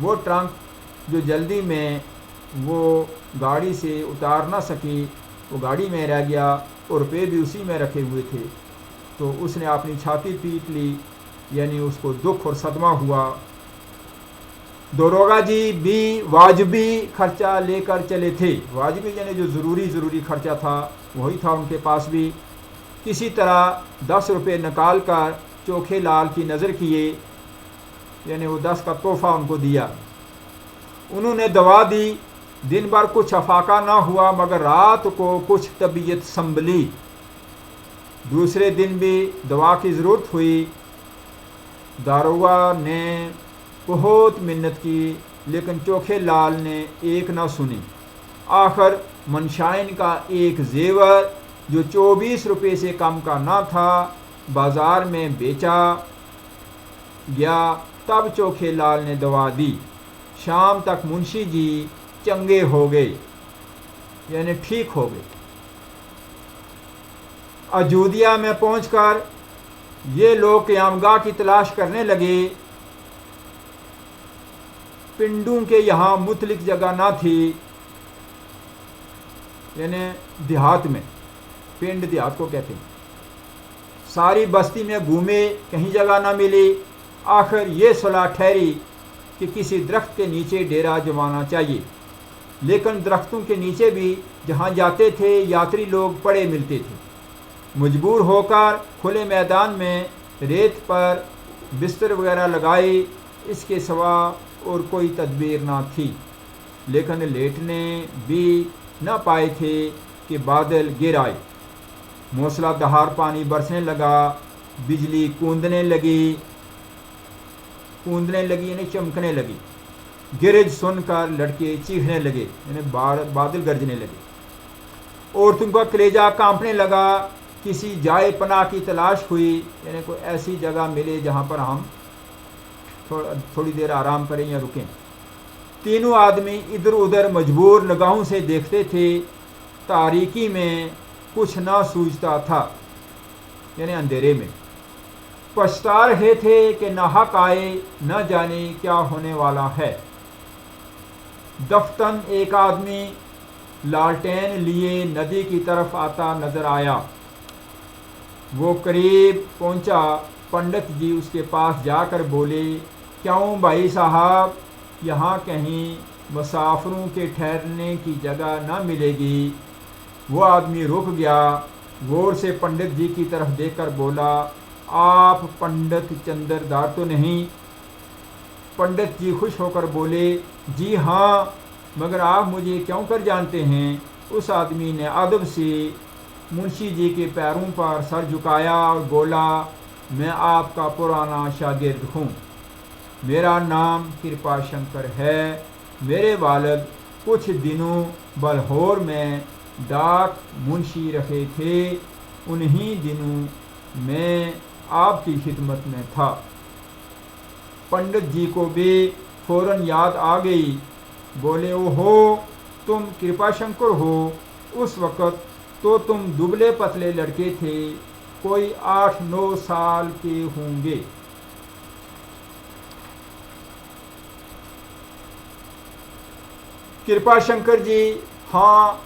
वो ट्रंक जो जल्दी में वो गाड़ी से उतार ना सकी, वो गाड़ी में रह गया और रुपए भी उसी में रखे हुए थे। तो उसने अपनी छाती पीट ली, यानी उसको दुख और सदमा हुआ। दरोगा जी भी वाजबी खर्चा लेकर चले थे, वाजबी यानी जो ज़रूरी खर्चा था वही था उनके पास भी। किसी तरह 10 रुपये निकाल कर चोखेलाल की नज़र किए, यानी वो 10 का तोहफ़ा उनको दिया। उन्होंने दवा दी, दिन भर कुछ अफाका ना हुआ, मगर रात को कुछ तबीयत संभली। दूसरे दिन भी दवा की ज़रूरत हुई। दारोगा ने बहुत मिन्नत की, लेकिन चोखेलाल ने एक ना सुनी। आखिर मनशाइन का एक जेवर जो 24 रुपये से कम का ना था बाज़ार में बेचा गया। तब चोखेलाल ने दवा दी। शाम तक मुंशी जी चंगे हो गए, यानी ठीक हो गए। अजूदिया में पहुंचकर ये लोग क़यामगाह की तलाश करने लगे। पिंडों के यहाँ मुतलिक जगह ना थी, यानी देहात में, पिंड देहात को कहते हैं। सारी बस्ती में घूमे, कहीं जगह ना मिली। आखिर ये सलाह ठहरी कि किसी दरख्त के नीचे डेरा जमाना चाहिए, लेकिन दरख्तों के नीचे भी जहाँ जाते थे यात्री लोग पड़े मिलते थे। मजबूर होकर खुले मैदान में रेत पर बिस्तर वगैरह लगाए, इसके सिवा और कोई तदबीर ना थी। लेकिन लेटने भी न पाए थे कि बादल गिर आए, मूसलाधार पानी बरसने लगा, बिजली कूंदने लगी यानी चमकने लगी। गिरज सुनकर लड़के चीखने लगे, यानी बादल गरजने लगे। औरतों का कलेजा कांपने लगा। किसी जाए पनाह की तलाश हुई, यानी कोई ऐसी जगह मिले जहाँ पर हम थोड़ी देर आराम करें या रुकें। तीनों आदमी इधर उधर मजबूर निगाहों से देखते थे। तारीकी में कुछ ना सूझता था, यानी अंधेरे में। पछता रहे थे कि नाहक आए, न जाने क्या होने वाला है। दफ्तन एक आदमी लालटेन लिए नदी की तरफ आता नजर आया। वो करीब पहुंचा। पंडित जी उसके पास जाकर बोले, क्यों भाई साहब, यहाँ कहीं मुसाफिरों के ठहरने की जगह न मिलेगी? वो आदमी रुक गया, गौर से पंडित जी की तरफ देखकर बोला, आप पंडित चंद्रदार तो नहीं? पंडित जी खुश होकर बोले, जी हाँ, मगर आप मुझे क्यों कर जानते हैं? उस आदमी ने अदब से मुंशी जी के पैरों पर सर झुकाया और बोला, मैं आपका पुराना शागिर्द हूँ, मेरा नाम कृपा शंकर है। मेरे वालिद कुछ दिनों बलहोर में डाक मुंशी रखे थे, उन्हीं दिनों मैं आपकी खिदमत में था। पंडित जी को भी फौरन याद आ गई। बोले, ओहो, तुम कृपा शंकर हो। उस वक़्त तो तुम दुबले पतले लड़के थे, कोई 8-9 साल के होंगे। कृपा शंकर जी, हाँ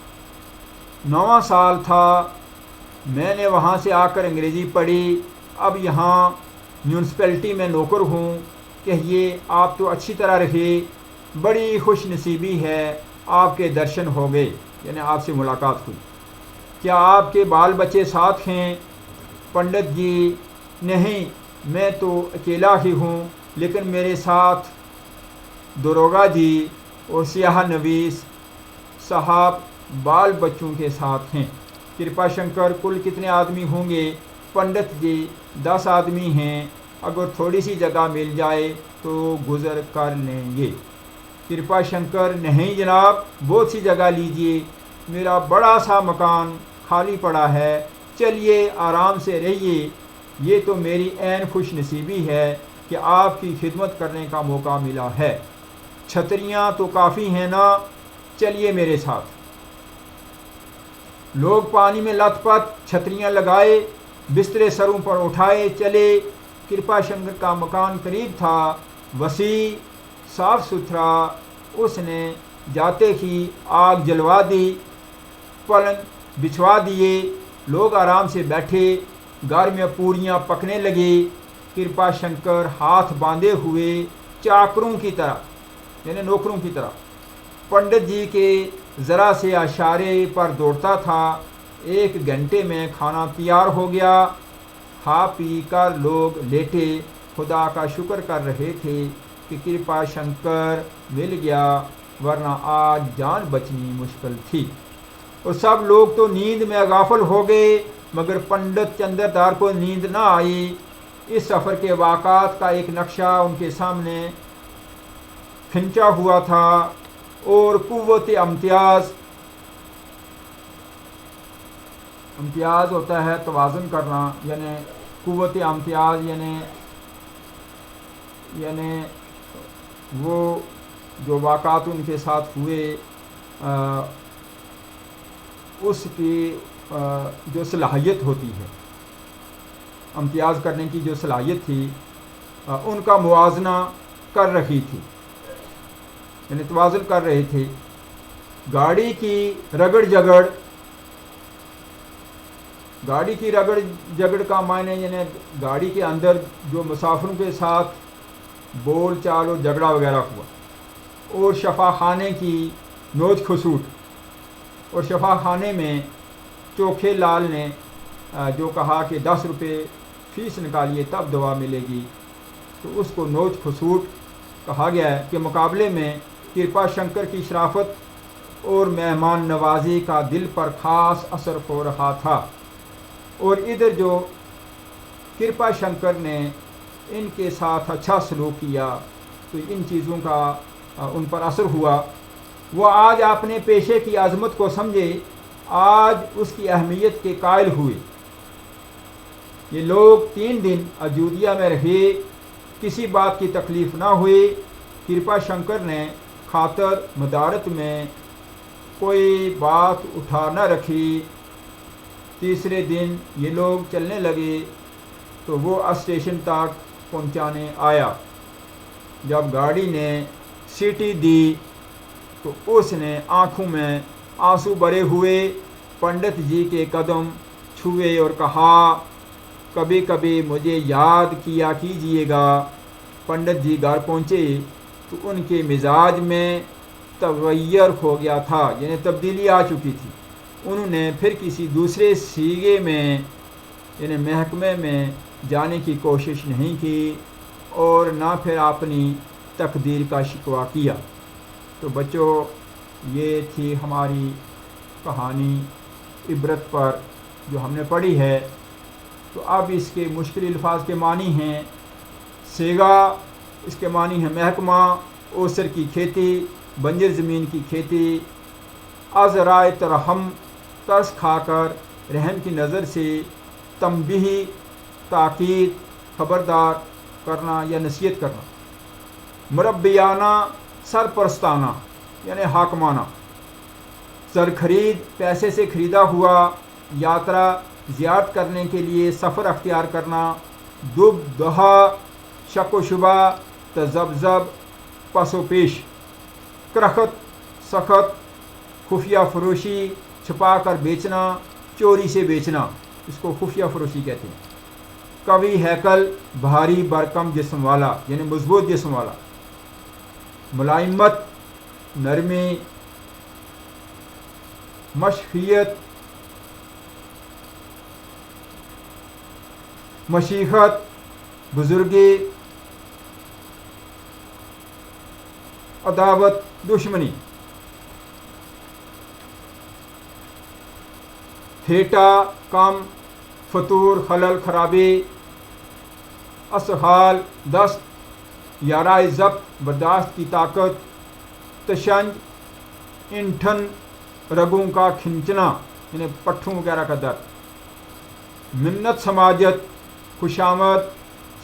9वां साल था, मैंने वहाँ से आकर अंग्रेज़ी पढ़ी, अब यहाँ म्यूनसिपैलिटी में नौकर हूँ। कहिए, आप तो अच्छी तरह रहे, बड़ी खुश नसीबी है, आपके दर्शन हो गए, यानी आपसे मुलाकात हुई। क्या आपके बाल बच्चे साथ हैं? पंडित जी, नहीं, मैं तो अकेला ही हूँ, लेकिन मेरे साथ दरोगा जी और सियाह नवीस साहब बाल बच्चों के साथ हैं। कृपा शंकर, कुल कितने आदमी होंगे? पंडित जी, 10 आदमी हैं, अगर थोड़ी सी जगह मिल जाए तो गुज़र कर लेंगे। कृपा शंकर, नहीं जनाब, बहुत सी जगह लीजिए, मेरा बड़ा सा मकान खाली पड़ा है, चलिए आराम से रहिए। ये तो मेरी ऐन खुश नसीबी है कि आपकी खिदमत करने का मौका मिला है। छतरियाँ तो काफ़ी हैं ना, चलिए मेरे साथ। लोग पानी में लथपथ छतरियाँ लगाए, बिस्तरे सरों पर उठाए चले। कृपा शंकर का मकान करीब था, वसी, साफ सुथरा। उसने जाते ही आग जलवा दी, पलंग बिछवा दिए, लोग आराम से बैठे, घर में पूरियाँ पकने लगी। कृपा शंकर हाथ बांधे हुए चाकरों की तरह, यानी नौकरों की तरह, पंडित जी के ज़रा से इशारे पर दौड़ता था। 1 घंटे में खाना तैयार हो गया। खा पी कर लोग लेटे खुदा का शुक्र कर रहे थे कि कृपा शंकर मिल गया, वरना आज जान बचनी मुश्किल थी। और सब लोग तो नींद में गाफिल हो गए, मगर पंडित चंद्रदार को नींद ना आई। इस सफ़र के वाक़ात का एक नक्शा उनके सामने खिंचा हुआ था और कुव्वत इम्तियाज़ होता है तवाज़ुन करना, यानी कुव्वत इम्तियाज़ यानी वो जो वाक़ात उनके साथ हुए उसकी जो सलाहियत होती है, इम्तियाज़ करने की जो सलाहियत थी, उनका मुआजना कर रही थी, यानी तवाज़ुन कर रहे थे। गाड़ी की रगड़ जगड़ का मायने यानी गाड़ी के अंदर जो मुसाफिरों के साथ बोल चाल और झगड़ा वगैरह हुआ, और शफा खाने की नोच खसूट। और शफा खाने में चोखे लाल ने जो कहा कि 10 रुपये फ़ीस निकालिए तब दवा मिलेगी, तो उसको नोच खसूट कहा गया है। कि मुकाबले में कृपा शंकर की शराफत और मेहमान नवाजी का दिल पर ख़ास असर हो रहा था, और इधर जो कृपा शंकर ने इनके साथ अच्छा सलूक किया तो इन चीज़ों का उन पर असर हुआ। वो आज अपने पेशे की आज़मत को समझे, आज उसकी अहमियत के कायल हुए। ये लोग 3 दिन अजूदिया में रहे, किसी बात की तकलीफ़ ना हुई। कृपा शंकर ने खातर मदारत में कोई बात उठा न रखी। तीसरे दिन ये लोग चलने लगे तो वो स्टेशन तक पहुंचाने आया। जब गाड़ी ने सीटी दी तो उसने आंखों में आंसू भरे हुए पंडित जी के कदम छुए और कहा, कभी कभी मुझे याद किया कीजिएगा। पंडित जी घर पहुँचे तो उनके मिजाज में तगय्युर हो गया था, यानी तब्दीली आ चुकी थी। उन्होंने फिर किसी दूसरे सीगे में यानी महकमे में जाने की कोशिश नहीं की और ना फिर अपनी तकदीर का शिकवा किया। तो बच्चों, ये थी हमारी कहानी इबरत पर जो हमने पढ़ी है। तो अब इसके मुश्किल अल्फाज के मानी हैं सेगा, इसके मानी है महकमा, ओसर की खेती, बंजर ज़मीन की खेती, अज़राए तरहम, तरस खाकर रहम की नज़र से, तंबीही, ताकीद, खबरदार करना या नसीहत करना, मुरब्बियाना, सरपरस्ताना यानी हाकमाना, ज़र खरीद, पैसे से ख़रीदा हुआ, यात्रा ज़ियारत करने के लिए सफ़र अख्तियार करना, दुब दहा, शक व शुबा, तजब्ज़ब, पसो पेश, करखत, सखत, खुफिया फरोशी, छुपा कर बेचना, चोरी से बेचना, इसको खुफिया फरोशी कहते हैं। कवि हैकल, भारी बरकम जिस्म वाला यानी मजबूत जिस्म वाला। मुलाइमत, नरमी। मशफियत, मशीखत, बुजुर्गी। अदावत, दुश्मनी। हेटा, कम, फतूर, खलल, खराबी। असहाल, दस्त, याराए ज़ब्त, बर्दाश्त की ताकत। तशंज, इंठन, रगों का खिंचना यानी पट्ठों वगैरह का दर्द। मिन्नत, समाजत, खुशामद,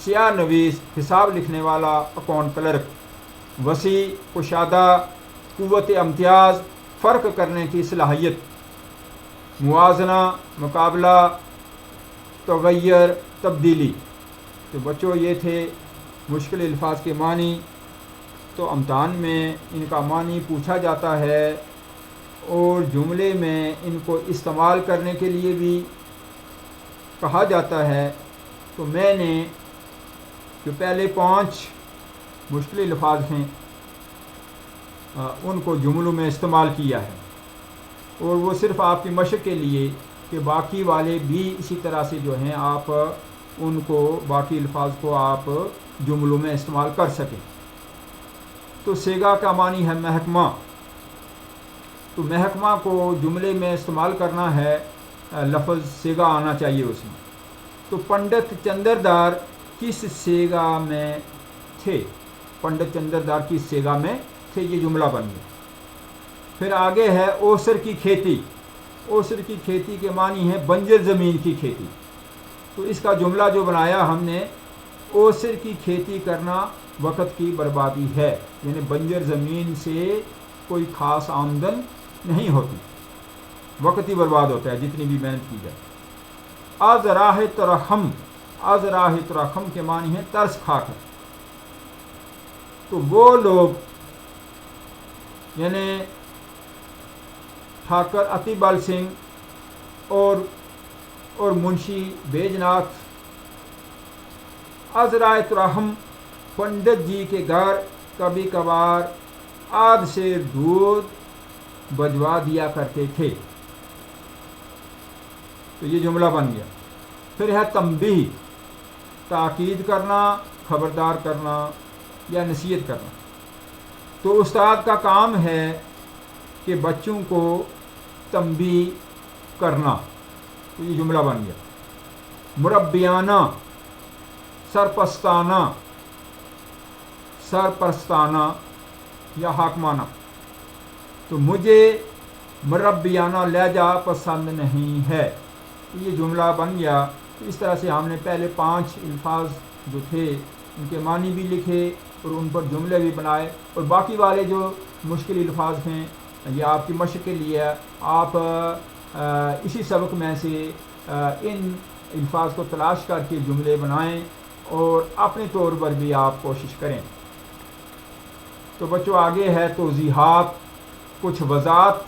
सियाह नवीस, हिसाब लिखने वाला, अकाउंट क्लर्क। वसी, कुशादा, कुव्वत इम्तियाज़, फ़र्क करने की सलाहियत। मुआजना, मुकाबला, तगय्यर, तब्दीली। तो बच्चों ये थे मुश्किल अल्फाज के मानी। तो इम्तहान में इनका मानी पूछा जाता है और जुमले में इनको इस्तेमाल करने के लिए भी कहा जाता है। तो मैंने जो पहले 5 मुश्किल अल्फाज हैं उनको जुमलों में इस्तेमाल किया है और वो सिर्फ़ आपकी मशक़ के लिए कि बाकी वाले भी इसी तरह से जो हैं आप उनको बाकी अल्फाज को आप जुमलों में इस्तेमाल कर सकें। तो सेगा का मानी है महकमा। तो महकमा को जुमले में इस्तेमाल करना है, लफ्ज़ सेगा आना चाहिए उसमें। तो पंडित चंद्रदार किस सेगा में थे? पंडित चंद्रदार किस सेगा में थे, ये जुमला बन गया। फिर आगे है ओसर की खेती। ओसर की खेती के मानी है बंजर ज़मीन की खेती। तो इसका जुमला जो बनाया हमने, ओसर की खेती करना वक़्त की बर्बादी है, यानी बंजर ज़मीन से कोई ख़ास आमदन नहीं होती, वक़्त ही बर्बाद होता है जितनी भी मेहनत की जाए। आज राह तरहम, आज राह तरहम के मानी है तरस खाकर। तो वो लोग यानी ठाकर अतिबल सिंह और मुंशी बैजनाथ अजराए तुराहम पंडित जी के घर कभी कभार आध से दूध बजवा दिया करते थे। तो ये जुमला बन गया। फिर है तंबीह, ताकीद करना, खबरदार करना या नसीहत करना। तो उस्ताद का काम है कि बच्चों को तंबीह करना। तो ये जुमला बन गया। मुरब्बियाना, सरपस्ताना, सरपस्ताना या हाकमाना। तो मुझे मुरब्बियाना लहजा पसंद नहीं है। तो ये जुमला बन गया। तो इस तरह से हमने पहले 5 अल्फाज जो थे उनके मानी भी लिखे और उन पर जुमले भी बनाए, और बाकी वाले जो मुश्किल अल्फाज हैं ये आपकी मशक़ के लिए आप इसी सबक में से इन अल्फाज को तलाश करके जुमले बनाएं और अपने तौर पर भी आप कोशिश करें। तो बच्चों आगे है तौज़ीहात, कुछ वज़ाहत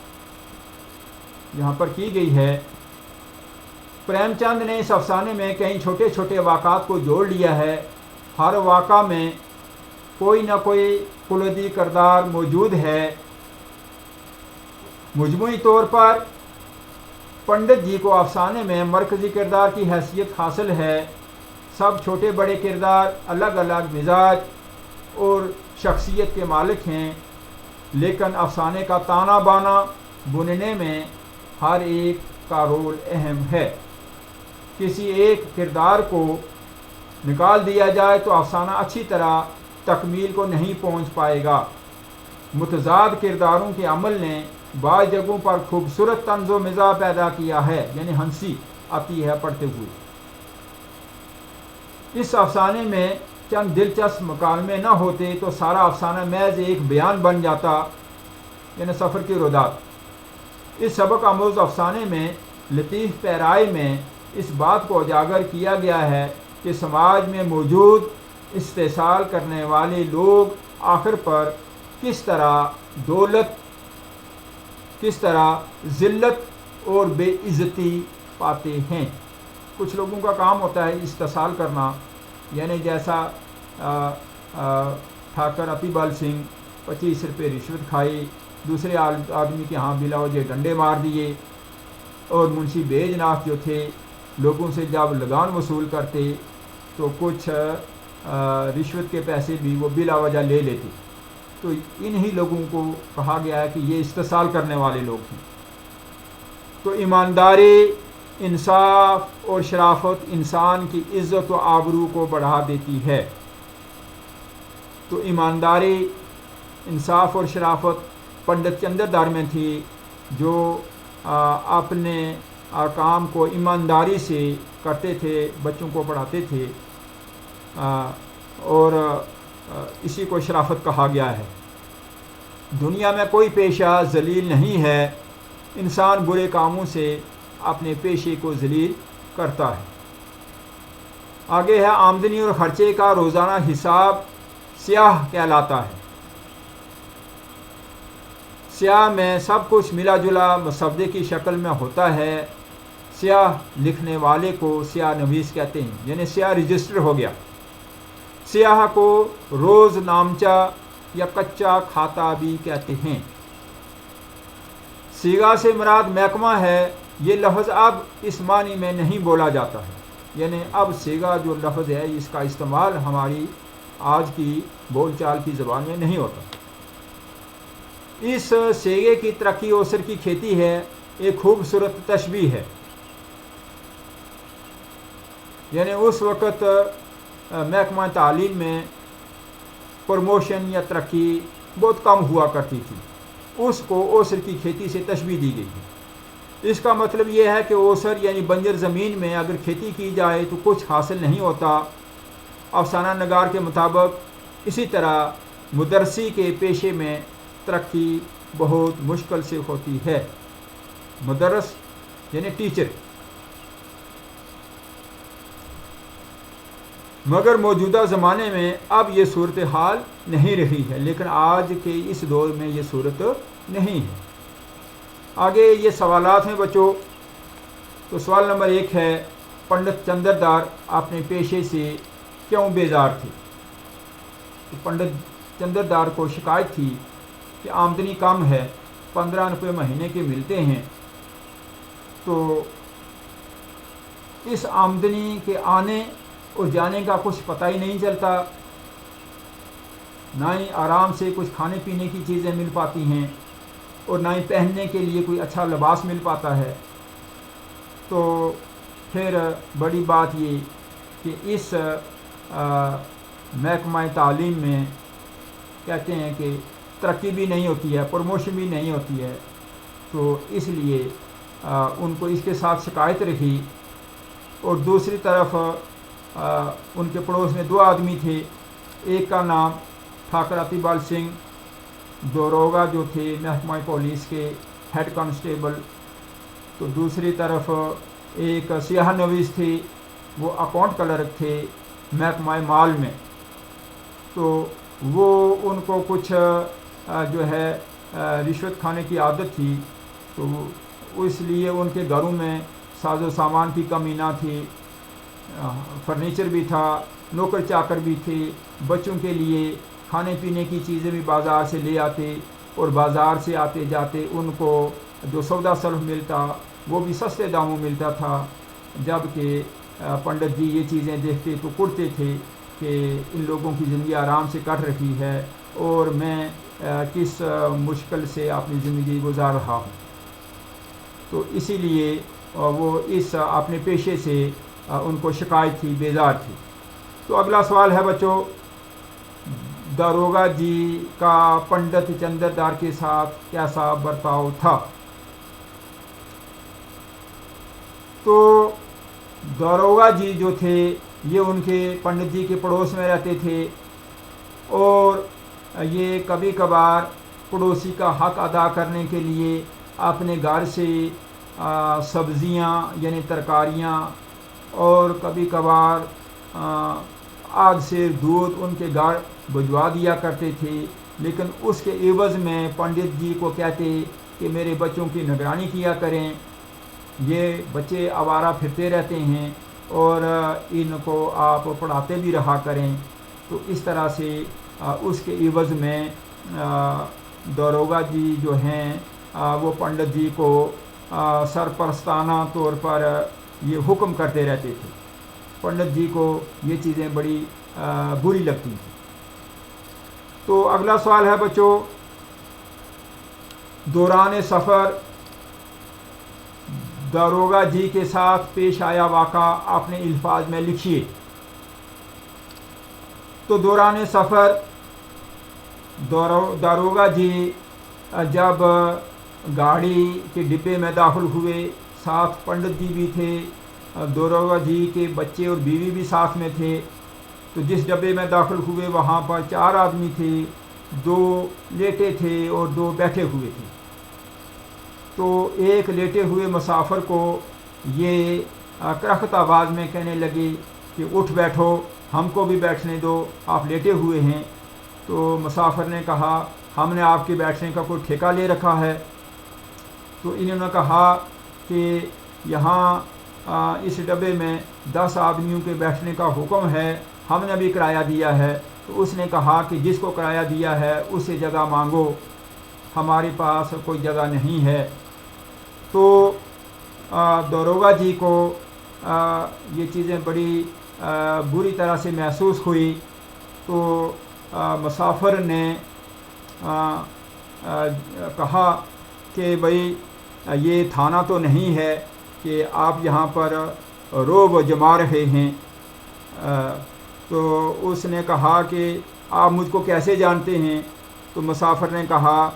यहाँ पर की गई है। प्रेमचंद ने इस अफसाने में कई छोटे छोटे वाक़ात को जोड़ लिया है। हर वाक़ा में कोई ना कोई कुलदी किरदार मौजूद है। मजमूई तौर पर पंडित जी को अफसाने में मरकज़ी किरदार की हैसियत हासिल है। सब छोटे बड़े किरदार अलग अलग मिजाज और शख्सियत के मालिक हैं, लेकिन अफसाने का ताना बाना बुनने में हर एक का रोल अहम है। किसी एक किरदार को निकाल दिया जाए तो अफसाना अच्छी तरह तकमील को नहीं पहुंच पाएगा। मुतज़ाद किरदारों के अमल ने बाज़ जगहों पर खूबसूरत तंज़ो मिज़ा पैदा किया है, यानी हंसी आती है पढ़ते हुए। इस अफसाने में चंद दिलचस्प मुकालमे न होते तो सारा अफसाना महज एक बयान बन जाता, यानी सफ़र की रुदात। इस सबक आमूज़ अफसाने में लतीफ़ पैराए में इस बात को उजागर किया गया है कि समाज में मौजूद इस्तेसाल करने वाले लोग आखिर पर किस तरह दौलत, किस तरह ज़िल्लत और बेइज्जती पाते हैं। कुछ लोगों का काम होता है इस्तेसाल करना, यानी जैसा ठाकर अतिबाल सिंह 25 रुपये रिश्वत खाई, दूसरे आदमी के यहाँ बिला वजह डंडे मार दिए, और मुंशी बेजनाक जो थे लोगों से जब लगान वसूल करते तो कुछ रिश्वत के पैसे भी वो बिला वजह ले लेते। तो इन्हीं लोगों को कहा गया है कि ये इस्तेसाल करने वाले लोग हैं। तो ईमानदारी, इंसाफ और शराफत इंसान की इज़्ज़त व आबरू को बढ़ा देती है। तो ईमानदारी, इंसाफ और शराफत पंडित चंद्रदार में थी, जो अपने काम को ईमानदारी से करते थे, बच्चों को पढ़ाते थे, और इसी को शराफत कहा गया है। दुनिया में कोई पेशा जलील नहीं है, इंसान बुरे कामों से अपने पेशे को जलील करता है। आगे है आमदनी और खर्चे का रोज़ाना हिसाब स्याह कहलाता है। स्याह में सब कुछ मिला जुला मसवदे की शक्ल में होता है। स्याह लिखने वाले को स्याह नवीस कहते हैं, यानी स्याह रजिस्टर हो गया। स्याह को रोज़ नामचा या कच्चा खाता भी कहते हैं। सीगा से मुराद महकमा है। ये लफ्ज़ अब इस मानी में नहीं बोला जाता है, यानी अब सीगा जो लफ्ज़ है इसका इस्तेमाल हमारी आज की बोलचाल की ज़बान में नहीं होता। इस सेगे की तरक्की ओसर की खेती है, एक खूबसूरत तशबीह है। यानी उस वक़्त महकमा तालीम में प्रमोशन या तरक्की बहुत कम हुआ करती थी, उसको ओसर की खेती से तशबीह दी गई है। इसका मतलब यह है कि ओसर यानी बंजर ज़मीन में अगर खेती की जाए तो कुछ हासिल नहीं होता। अफसाना नगार के मुताबिक इसी तरह मुदरसी के पेशे में तरक्की बहुत मुश्किल से होती है। मुदरस यानी टीचर। मगर मौजूदा ज़माने में अब ये सूरत हाल नहीं रही है, लेकिन आज के इस दौर में ये सूरत नहीं है। आगे ये सवालात हैं बच्चों। तो सवाल नंबर 1 है, पंडित चंद्रदार अपने पेशे से क्यों बेजार थे। तो पंडित चंद्रदार को शिकायत थी कि आमदनी कम है, 15 रुपये महीने के मिलते हैं, तो इस आमदनी के आने और जाने का कुछ पता ही नहीं चलता, ना ही आराम से कुछ खाने पीने की चीज़ें मिल पाती हैं और ना ही पहनने के लिए कोई अच्छा लिबास मिल पाता है। तो फिर बड़ी बात ये कि इस महकमा तालीम में कहते हैं कि तरक्की भी नहीं होती है, प्रमोशन भी नहीं होती है, तो इसलिए उनको इसके साथ शिकायत रखी। और दूसरी तरफ उनके पड़ोस में 2 आदमी थे, एक का नाम ठाकर अतिबाल सिंह दरोगा जो थे महकमा पुलिस के हेड कांस्टेबल, तो दूसरी तरफ एक सियाह नवीस थे, वो अकाउंट क्लर्क थे महकमा माल में। तो वो उनको कुछ जो है रिश्वत खाने की आदत थी, तो इसलिए उनके घरों में साजो सामान की कमी ना थी, फर्नीचर भी था, नौकर चाकर भी थे, बच्चों के लिए खाने पीने की चीज़ें भी बाज़ार से ले आते, और बाज़ार से आते जाते उनको जो सौदा सल्फ मिलता वो भी सस्ते दामों मिलता था। जबकि पंडित जी ये चीज़ें देखते तो कुड़ते थे कि इन लोगों की ज़िंदगी आराम से कट रही है और मैं किस मुश्किल से अपनी ज़िंदगी गुजार रहा हूँ। तो इसीलिए वो इस अपने पेशे से उनको शिकायत थी, बेजार थी। तो अगला सवाल है बच्चों, दरोगा जी का पंडित चंद्रदार के साथ कैसा बर्ताव था। तो दरोगा जी जो थे ये उनके पंडित जी के पड़ोस में रहते थे, और ये कभी कभार पड़ोसी का हक अदा करने के लिए अपने घर से सब्ज़ियाँ यानी तरकारियाँ और कभी कभार आध से दूध उनके घर भिजवा दिया करते थे। लेकिन उसके एवज़ में पंडित जी को कहते कि मेरे बच्चों की निगरानी किया करें, ये बच्चे आवारा फिरते रहते हैं और इनको आप पढ़ाते भी रहा करें। तो इस तरह से उसके एवज़ में दरोगा जी जो हैं वो पंडित जी को सरपरस्ताना तौर पर ये हुक्म करते रहते थे। पंडित जी को ये चीज़ें बड़ी बुरी लगती थी। तो अगला सवाल है बच्चों, दौरान सफ़र दरोगा जी के साथ पेश आया वाक़ा अपने अल्फाज में लिखिए। तो दौरान सफ़र दरोगा जी जब गाड़ी के डिब्बे में दाखिल हुए, साथ पंडित जी भी थे, दरोगा जी के बच्चे और बीवी भी साथ में थे। तो जिस डब्बे में दाखिल हुए वहाँ पर 4 आदमी थे, 2 लेटे थे और 2 बैठे हुए थे। तो एक लेटे हुए मुसाफिर को ये करख्त आवाज़ में कहने लगे कि उठ बैठो, हमको भी बैठने दो, आप लेटे हुए हैं। तो मुसाफिर ने कहा हमने आपके बैठने का कोई ठेका ले रखा है। तो इन्होंने कहा कि यहाँ इस डब्बे में 10 आदमियों के बैठने का हुक्म है, हमने भी किराया दिया है। तो उसने कहा कि जिसको किराया दिया है उससे जगह मांगो, हमारे पास कोई जगह नहीं है। तो दरोगा जी को ये चीज़ें बड़ी बुरी तरह से महसूस हुई। तो मुसाफिर ने कहा कि भाई ये थाना तो नहीं है कि आप यहाँ पर रोब जमा रहे हैं। तो उसने कहा कि आप मुझको कैसे जानते हैं? तो मुसाफिर ने कहा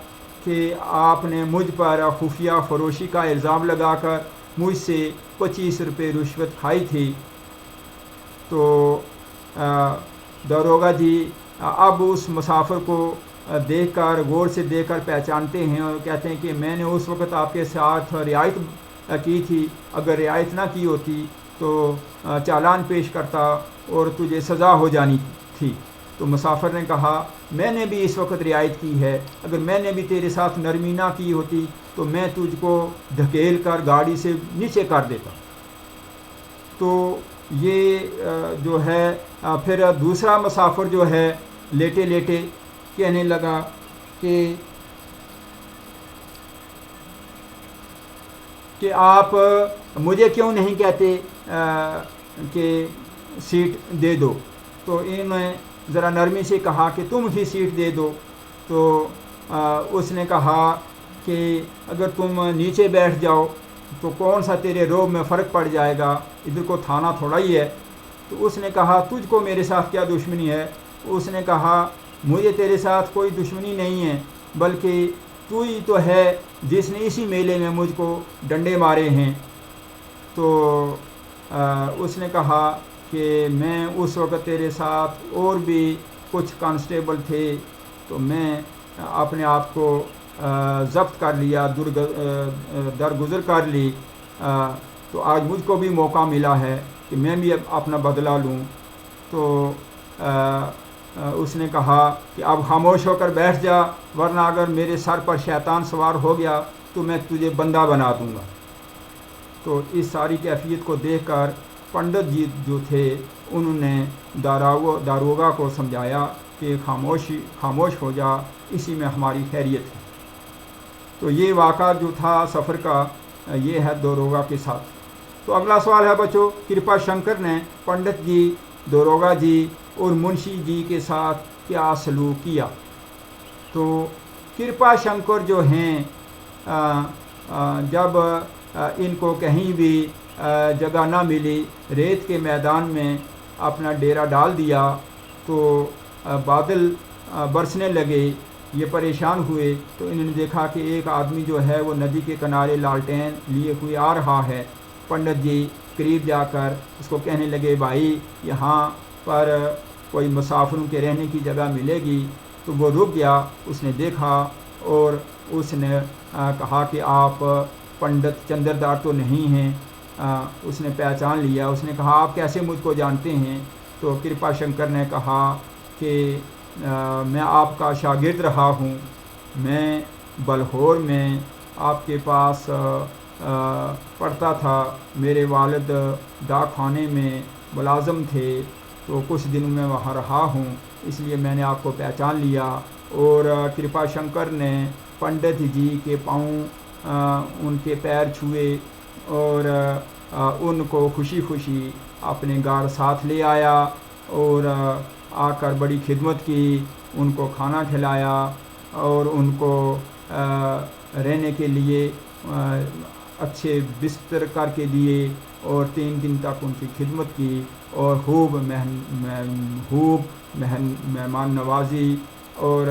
कि आपने मुझ पर खुफिया फ़रोशी का इल्ज़ाम लगाकर मुझसे 25 रुपये रिश्वत खाई थी। तो दरोगा जी अब उस मुसाफिर को देखकर गौर से देखकर पहचानते हैं और कहते हैं कि मैंने उस वक़्त आपके साथ रियायत की थी, अगर रियायत ना की होती तो चालान पेश करता और तुझे सज़ा हो जानी थी। तो मुसाफिर ने कहा मैंने भी इस वक्त रियायत की है, अगर मैंने भी तेरे साथ नरमी ना की होती तो मैं तुझको धकेल कर गाड़ी से नीचे कर देता। तो ये जो है फिर दूसरा मुसाफिर जो है लेटे लेटे कहने लगा कि आप मुझे क्यों नहीं कहते कि सीट दे दो। तो इन्होंने ज़रा नरमी से कहा कि तुम ही सीट दे दो। तो उसने कहा कि अगर तुम नीचे बैठ जाओ तो कौन सा तेरे रोब में फ़र्क पड़ जाएगा, इधर को थाना थोड़ा ही है। तो उसने कहा तुझको मेरे साथ क्या दुश्मनी है? उसने कहा मुझे तेरे साथ कोई दुश्मनी नहीं है, बल्कि तू ही तो है जिसने इसी मेले में मुझको डंडे मारे हैं। तो उसने कहा कि मैं उस वक़्त तेरे साथ और भी कुछ कांस्टेबल थे, तो मैं अपने आप को ज़ब्त कर लिया, दरगुज़र कर ली। तो आज मुझको भी मौका मिला है कि मैं भी अपना बदला लूँ। तो उसने कहा कि अब खामोश होकर बैठ जा, वरना अगर मेरे सर पर शैतान सवार हो गया तो मैं तुझे बंदा बना दूँगा। तो इस सारी कैफियत को देखकर पंडित जी जो थे उन्होंने दारोगा को समझाया कि खामोश हो जा, इसी में हमारी खैरियत है। तो ये वाक़ा जो था सफ़र का, ये है दारोगा के साथ। तो अगला सवाल है बच्चों, कृपा शंकर ने पंडित जी, दारोगा जी और मुंशी जी के साथ क्या सलूक किया? तो कृपा शंकर जो हैं जब इनको कहीं भी जगह ना मिली, रेत के मैदान में अपना डेरा डाल दिया। तो बादल बरसने लगे, ये परेशान हुए। तो इन्होंने देखा कि एक आदमी जो है वो नदी के किनारे लालटेन लिए हुए आ रहा है। पंडित जी करीब जाकर उसको कहने लगे भाई यहाँ पर कोई मुसाफिरों के रहने की जगह मिलेगी? तो वो रुक गया, उसने देखा और उसने कहा कि आप पंडित चंद्रदार तो नहीं हैं। उसने पहचान लिया। उसने कहा आप कैसे मुझको जानते हैं? तो कृपा शंकर ने कहा कि मैं आपका शागिर्द रहा हूँ। मैं बलहौर में आपके पास पढ़ता था। मेरे वालिद डाक खाने में मुलाज़म थे, तो कुछ दिन में वहाँ रहा हूँ, इसलिए मैंने आपको पहचान लिया। और कृपा शंकर ने पंडित जी के पाँव उनके पैर छुए और उनको खुशी खुशी अपने घर साथ ले आया और आकर बड़ी खिदमत की, उनको खाना खिलाया और उनको रहने के लिए अच्छे बिस्तर करके दिए और 3 दिन तक उनकी खिदमत की और खूब मेहमान नवाजी और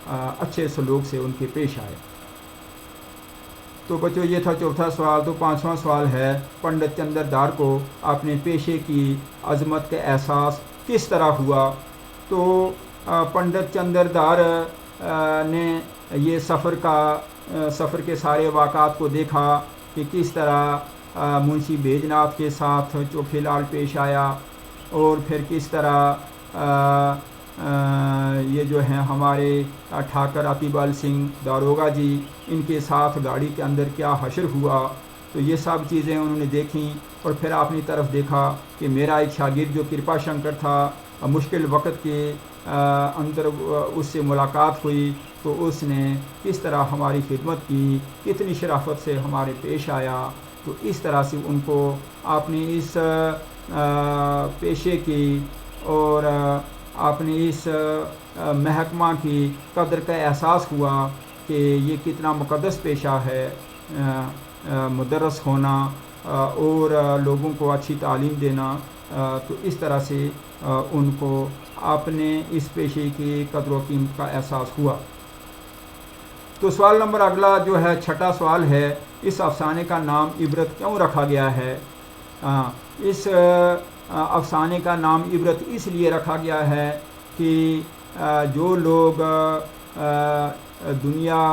अच्छे सलूक से उनके पेश आए। तो बच्चों ये था चौथा सवाल। तो 5वां सवाल है, पंडित चंद्रदार को अपने पेशे की अजमत का एहसास किस तरह हुआ? तो पंडित चंद्रदार ने ये सफ़र के सारे वाक़ात को देखा कि किस तरह मुंशी बैजनाथ के साथ चोखेलाल पेश आया और फिर किस तरह ये जो हैं हमारे ठाकर अतिबाल सिंह दारोगा जी, इनके साथ गाड़ी के अंदर क्या हशर हुआ। तो ये सब चीज़ें उन्होंने देखी और फिर अपनी तरफ देखा कि मेरा एक शागिर्द जो कृपा शंकर था, मुश्किल वक्त के अंदर उससे मुलाकात हुई तो उसने किस तरह हमारी खिदमत की, कितनी शराफत से हमारे पेश आया। तो इस तरह से उनको अपने इस पेशे की और अपने इस महकमा की कदर का एहसास हुआ कि ये कितना मुक़द्दस पेशा है, मुदर्रिस होना और लोगों को अच्छी तालीम देना। तो इस तरह से उनको अपने इस पेशे की कदर व कीमत का एहसास हुआ। तो सवाल नंबर अगला जो है, छठा सवाल है, इस अफसाने का नाम इबरत क्यों रखा गया है? इस अफसाने का नाम इबरत इसलिए रखा गया है कि जो लोग दुनिया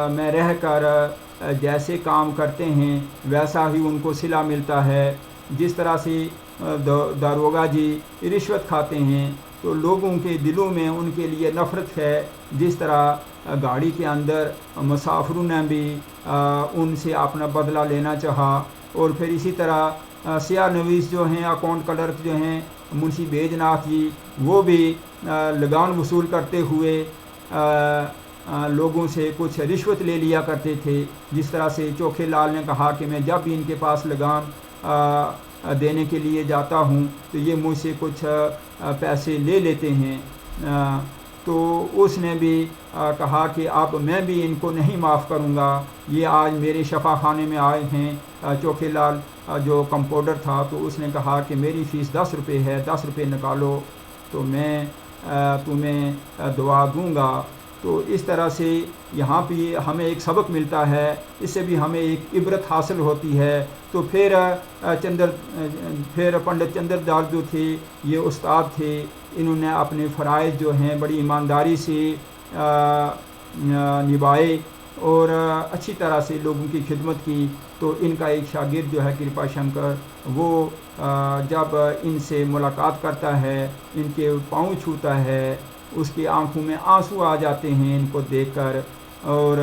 में रहकर जैसे काम करते हैं वैसा ही उनको सिला मिलता है। जिस तरह से दारोगा जी रिश्वत खाते हैं तो लोगों के दिलों में उनके लिए नफ़रत है। जिस तरह गाड़ी के अंदर मुसाफिरों ने भी उनसे अपना बदला लेना चाहा और फिर इसी तरह सियाह नवीस जो हैं, अकाउंट क्लर्क जो हैं मुंशी बैजनाथ जी, वो भी लगान वसूल करते हुए लोगों से कुछ रिश्वत ले लिया करते थे। जिस तरह से चोखेलाल ने कहा कि मैं जब भी इनके पास लगान देने के लिए जाता हूँ तो ये मुझसे कुछ पैसे ले लेते हैं। तो उसने भी कहा कि अब मैं भी इनको नहीं माफ़ करूँगा। ये आज मेरे शफा खाने में आए हैं। चोखेलाल जो कंपाउंडर था तो उसने कहा कि मेरी फ़ीस 10 रुपये है, 10 रुपये निकालो तो मैं तुम्हें दुआ दूँगा। तो इस तरह से यहाँ पे हमें एक सबक मिलता है, इससे भी हमें एक इबरत हासिल होती है। तो फिर पंडित चंद्रदार जो थे ये उस्ताद थे, इन्होंने अपने फ़राइज़ जो हैं बड़ी ईमानदारी से निभाए और अच्छी तरह से लोगों की खिदमत की। तो इनका एक शागिर्द जो है कृपा शंकर, वो जब इनसे मुलाकात करता है, इनके पाँव छूता है, उसकी आंखों में आंसू आ जाते हैं इनको देखकर और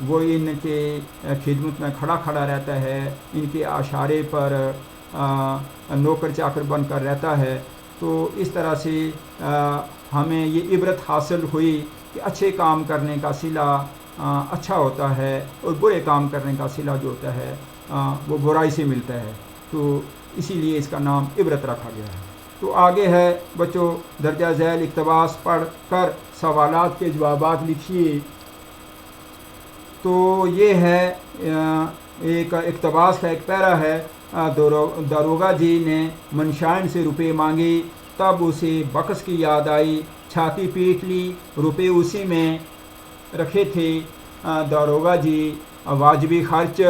वो इनके खिदमत में खड़ा खड़ा रहता है, इनके आशारे पर नौकर चाकर बनकर रहता है। तो इस तरह से हमें ये इबरत हासिल हुई कि अच्छे काम करने का सिला अच्छा होता है और बुरे काम करने का सिला जो होता है वो बुराई से मिलता है। तो इसीलिए इसका नाम इबरत रखा गया है। तो आगे है बच्चों, दर्जा झैल इक़्तिबास पढ़ कर सवालात के जवाबात लिखिए। तो ये है एक इक़्तिबास का एक पैरा है। दारोगा जी ने मनशाइन से रुपए मांगे, तब उसे बख्श की याद आई, छाती पीट ली, रुपए उसी में रखे थे। दारोगा जी वाजबी खर्च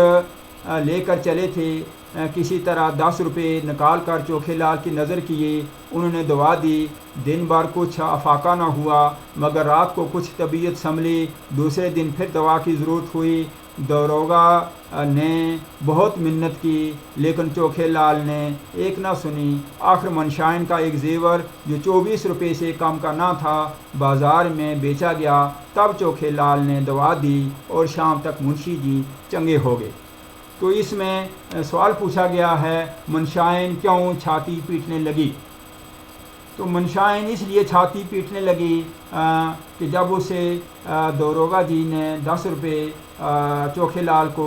लेकर चले थे, किसी तरह 10 रुपये निकाल कर चोखे लाल की नज़र किए, उन्होंने दवा दी। दिन भर कुछ अफाका ना हुआ, मगर रात को कुछ तबीयत संभली। दूसरे दिन फिर दवा की ज़रूरत हुई। दरोगा ने बहुत मिन्नत की, लेकिन चोखे लाल ने एक ना सुनी। आखिर मनशाइन का एक जेवर जो 24 रुपये से कम का ना था बाज़ार में बेचा गया। तब चोखे लाल ने दवा दी और शाम तक मुंशी जी चंगे हो गए। तो इसमें सवाल पूछा गया है, मनशाइन क्यों छाती पीटने लगी? तो मनशाइन इसलिए छाती पीटने लगी कि जब उसे दरोगा जी ने 10 रुपये चोखे लाल को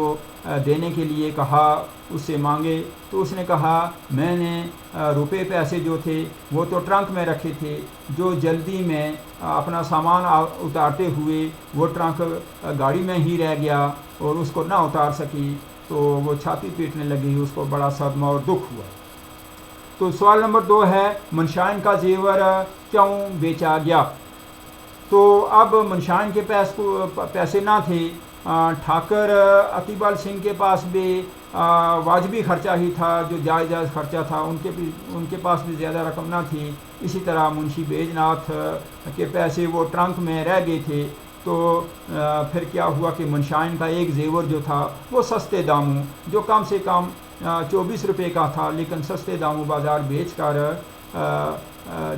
देने के लिए कहा, उससे मांगे, तो उसने कहा मैंने रुपए पैसे जो थे वो तो ट्रंक में रखे थे, जो जल्दी में अपना सामान उतारते हुए वो ट्रंक गाड़ी में ही रह गया और उसको ना उतार सकी। तो वो छाती पीटने लगी, उसको बड़ा सदमा और दुख हुआ। तो सवाल नंबर 2 है, मनशाइन का जेवर क्यों बेचा गया? तो अब मनशाइन के पैसे ना थे। ठाकर अकीबाल सिंह के पास भी वाजबी खर्चा ही था, जो जायज़ खर्चा था, उनके पास भी ज़्यादा रकम ना थी। इसी तरह मुंशी बैजनाथ के पैसे वो ट्रंक में रह गए थे। तो फिर क्या हुआ कि मनशाइन का एक जेवर जो था वो सस्ते दामों, जो कम से कम 24 रुपये का था, लेकिन सस्ते दामों बाज़ार बेच कर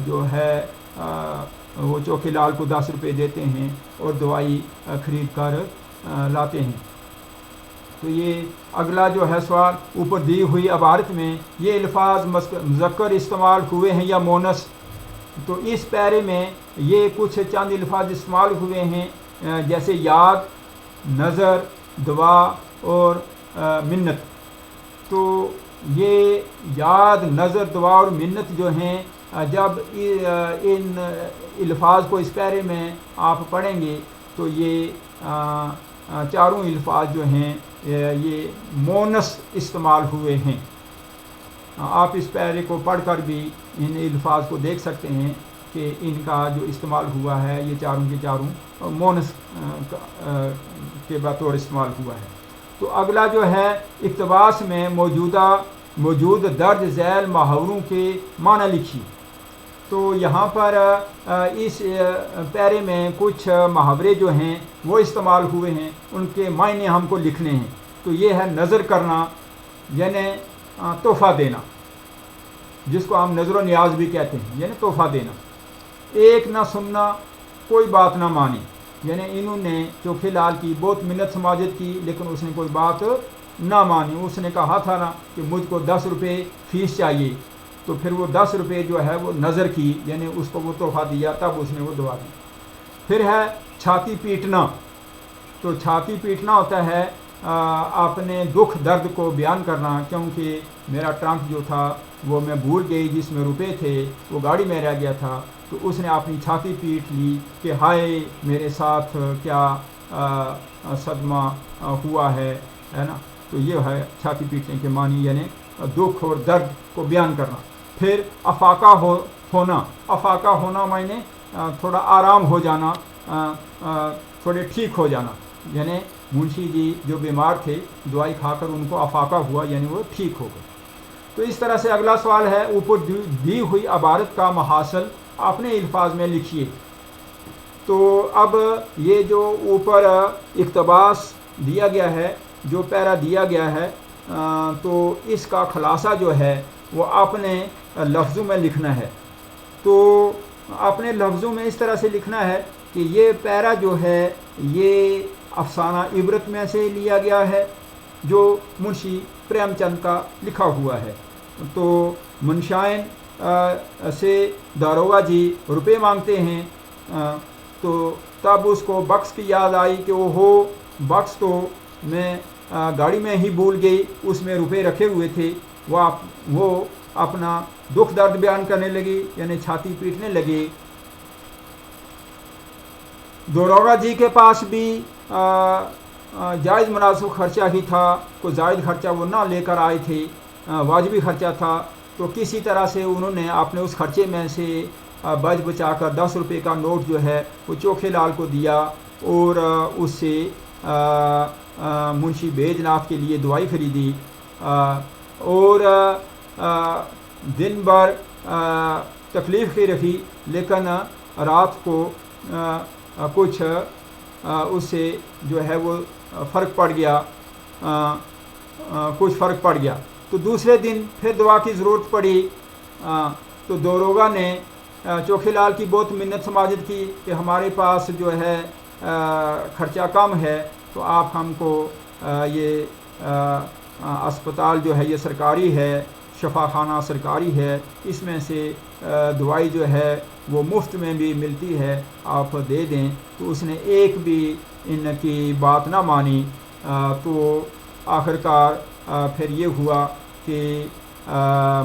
जो है वो चोखे लाल को 10 रुपये देते हैं और दवाई ख़रीद कर लाते हैं। तो ये अगला जो है सवाल, ऊपर दी हुई इबारत में ये अल्फाज मुज़क्कर इस्तेमाल हुए हैं या मोनस? तो इस पैरे में ये कुछ चंद अल्फाज इस्तेमाल हुए हैं, जैसे याद, नज़र, दुआ और मिन्नत। तो ये याद, नज़र, दुआ और मिन्नत जो हैं, जब इन अल्फाज को इस पैरे में आप पढ़ेंगे तो ये चारों अल्फाज जो हैं ये मोनस इस्तेमाल हुए हैं। आप इस पैरे को पढ़कर भी इन अल्फाज को देख सकते हैं कि इनका जो इस्तेमाल हुआ है ये चारों के चारों मोनस के बतौर इस्तेमाल हुआ है। तो अगला जो है, इक़्तिबास में मौजूद दर्ज झैल मुहावरों के माना लिखिए। तो यहाँ पर इस पैरे में कुछ मुहावरे जो हैं वो इस्तेमाल हुए हैं, उनके मायने हमको लिखने हैं। तो ये है नज़र करना, यानी तोहफ़ा देना, जिसको हम नज़र न्याज भी कहते हैं, यानी तोहफ़ा देना। एक ना सुनना, कोई बात ना मानी, यानी इन्होंने चोखे लाल की बहुत मिन्नत समाजत की, लेकिन उसने कोई बात ना मानी। उसने कहा था ना कि मुझको 10 रुपये फ़ीस चाहिए, तो फिर वो 10 रुपये जो है वो नज़र की, यानी उसको वो तोहफ़ा दिया, तब उसने वो दवा दी। फिर है छाती पीटना। तो छाती पीटना होता है अपने दुख दर्द को बयान करना, क्योंकि मेरा ट्रंक जो था वो मैं भूल गई, जिसमें रुपए थे वो गाड़ी में रह गया था। तो उसने अपनी छाती पीट ली कि हाय मेरे साथ क्या सदमा हुआ है ना। तो ये है छाती पीटने के मानी, यानी दुख और दर्द को बयान करना। फिर अफाका होना। अफाका होना मायने थोड़ा आराम हो जाना, थोड़े ठीक हो जाना, यानी मुंशी जी जो बीमार थे दवाई खाकर उनको अफाका हुआ, यानी वो ठीक हो गए। तो इस तरह से अगला सवाल है, ऊपर दी हुई इबारत का महासल अपने अल्फाज में लिखिए। तो अब ये जो ऊपर इक़्तिबास दिया गया है, जो पैरा दिया गया है, तो इसका खुलासा जो है वो अपने लफ्ज़ों में लिखना है। तो अपने लफ्ज़ों में इस तरह से लिखना है कि ये पैरा जो है ये अफसाना इबरत में से लिया गया है, जो मुंशी प्रेमचंद का लिखा हुआ है। तो मनशाइन से दारोगा जी रुपए मांगते हैं, तो तब उसको बक्स की याद आई कि ओहो बक्स तो मैं गाड़ी में ही भूल गई, उसमें रुपए रखे हुए थे। वो अपना दुख दर्द बयान करने लगी, यानी छाती पीटने लगी। दारोगा जी के पास भी जायज़ मुनासिब खर्चा ही था, कोई जायज़ खर्चा वो ना लेकर आए थे, वाजिबी खर्चा था। तो किसी तरह से उन्होंने अपने उस खर्चे में से बच बचा कर 10 रुपये का नोट जो है वो चोखे लाल को दिया और उससे मुंशी बैजनाथ के लिए दवाई खरीदी। और दिन भर तकलीफ़ ही रखी, लेकिन रात को कुछ उससे जो है वो फ़र्क पड़ गया, कुछ फ़र्क पड़ गया। तो दूसरे दिन फिर दवा की ज़रूरत पड़ी। तो दरोगा ने चोखेलाल की बहुत मिन्नत समाजत की कि हमारे पास जो है ख़र्चा कम है, तो आप हमको ये अस्पताल जो है ये सरकारी है, शफाखाना सरकारी है, इसमें से दवाई जो है वो मुफ्त में भी मिलती है, आप दे दें। तो उसने एक भी इनकी बात ना मानी। तो आखिरकार फिर ये हुआ कि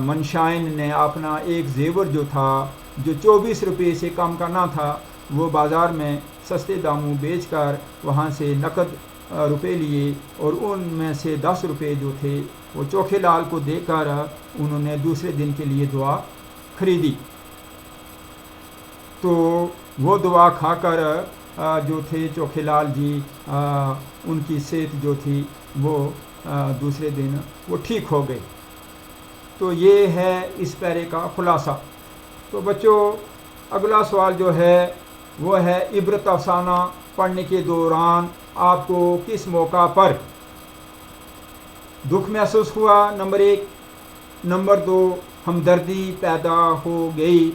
मनशाइन ने अपना एक जेवर जो था, जो 24 रुपये से कम का ना था, वो बाज़ार में सस्ते दामों बेच कर वहाँ से नकद रुपए लिए, और उनमें से 10 रुपये जो थे वो चोखेलाल को देकर उन्होंने दूसरे दिन के लिए दवा खरीदी। तो वो दवा खाकर जो थे चोखेलाल जी, उनकी सेहत जो थी वो दूसरे दिन वो ठीक हो गई। तो ये है इस पैरे का खुलासा। तो बच्चों, अगला सवाल जो है वो है इबरत अफसाना पढ़ने के दौरान आपको किस मौका पर दुख महसूस हुआ? नंबर 1। नंबर 2, हमदर्दी पैदा हो गई।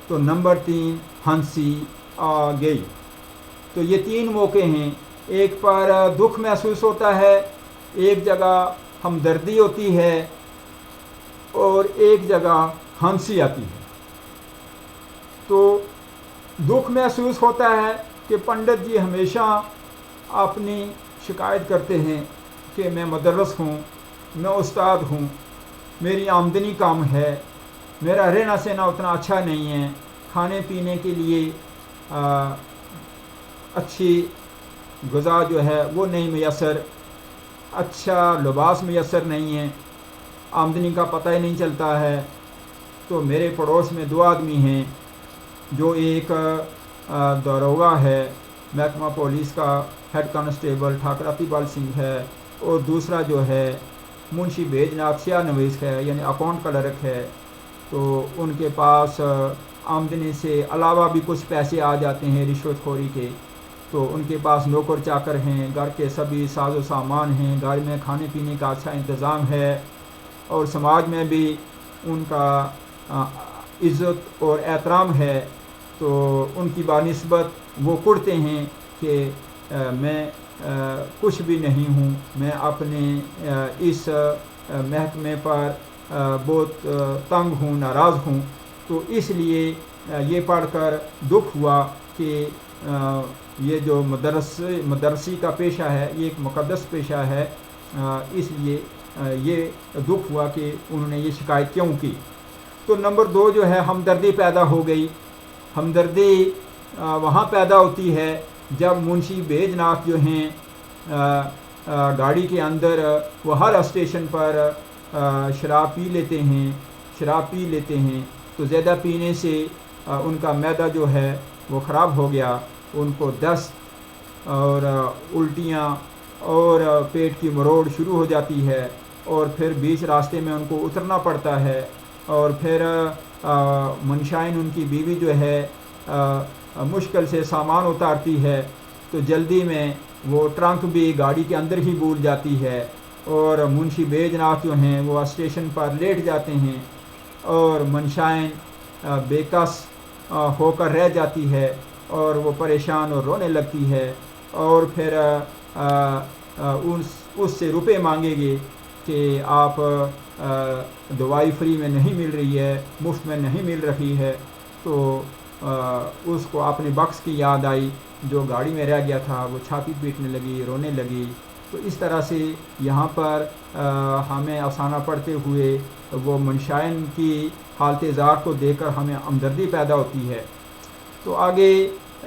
तो नंबर 3, हंसी आ गई। तो ये 3 मौके हैं। एक पर दुख महसूस होता है, एक जगह हमदर्दी होती है, और एक जगह हंसी आती है। तो दुख महसूस होता है कि पंडित जी हमेशा अपनी शिकायत करते हैं कि मैं मदरस हूँ, मैं उस्ताद हूँ, मेरी आमदनी कम है, मेरा रहना सहना उतना अच्छा नहीं है, खाने पीने के लिए अच्छी ग़िज़ा जो है वो नहीं मैसर, अच्छा लिबास मैसर नहीं है, आमदनी का पता ही नहीं चलता है। तो मेरे पड़ोस में 2 आदमी हैं, जो एक दरोगा है महकमा पुलिस का हेड कांस्टेबल ठाकर अतिपाल सिंह है, और दूसरा जो है मुंशी बैजनाथ सियाह नवीस है, यानी अकाउंट क्लर्क है। तो उनके पास आमदनी से अलावा भी कुछ पैसे आ जाते हैं रिश्वतखोरी के। तो उनके पास नौकर चाकर हैं, घर के सभी साजो सामान हैं, घर में खाने पीने का अच्छा इंतज़ाम है, और समाज में भी उनका इज़्ज़त और एहतराम है। तो उनकी बानिस्बत वो कुड़ते हैं कि मैं कुछ भी नहीं हूँ, मैं अपने इस महकमे पर बहुत तंग हूँ, नाराज़ हूँ। तो इसलिए ये पढ़कर दुख हुआ कि ये जो मदरसी का पेशा है ये एक मुक़द्दस पेशा है, इसलिए ये दुख हुआ कि उन्होंने ये शिकायत क्यों की। तो नंबर 2 जो है हमदर्दी पैदा हो गई। हमदर्दी वहाँ पैदा होती है जब मुंशी बैजनाथ जो हैं गाड़ी के अंदर वो हर स्टेशन पर शराब पी लेते हैं। तो ज़्यादा पीने से उनका मैदा जो है वो ख़राब हो गया, उनको दस्त और उल्टियाँ और पेट की मरोड़ शुरू हो जाती है, और फिर बीच रास्ते में उनको उतरना पड़ता है। और फिर मनशाइन उनकी बीवी जो है मुश्किल से सामान उतारती है, तो जल्दी में वो ट्रंक भी गाड़ी के अंदर ही भूल जाती है, और मुंशी बैजनाथ जो हैं वो स्टेशन पर लेट जाते हैं, और मनशाइन बेकस होकर रह जाती है, और वो परेशान और रोने लगती है, और फिर उससे रुपए मांगेंगे कि आप दवाई फ्री में नहीं मिल रही है, मुफ्त में नहीं मिल रही है। तो उसको अपने बख्श की याद आई जो गाड़ी में रह गया था, वो छाती पीटने लगी, रोने लगी। तो इस तरह से यहाँ पर हमें अफसाना पढ़ते हुए वो मनशाइन की हालत ज़ार को देखकर हमें हमदर्दी पैदा होती है। तो आगे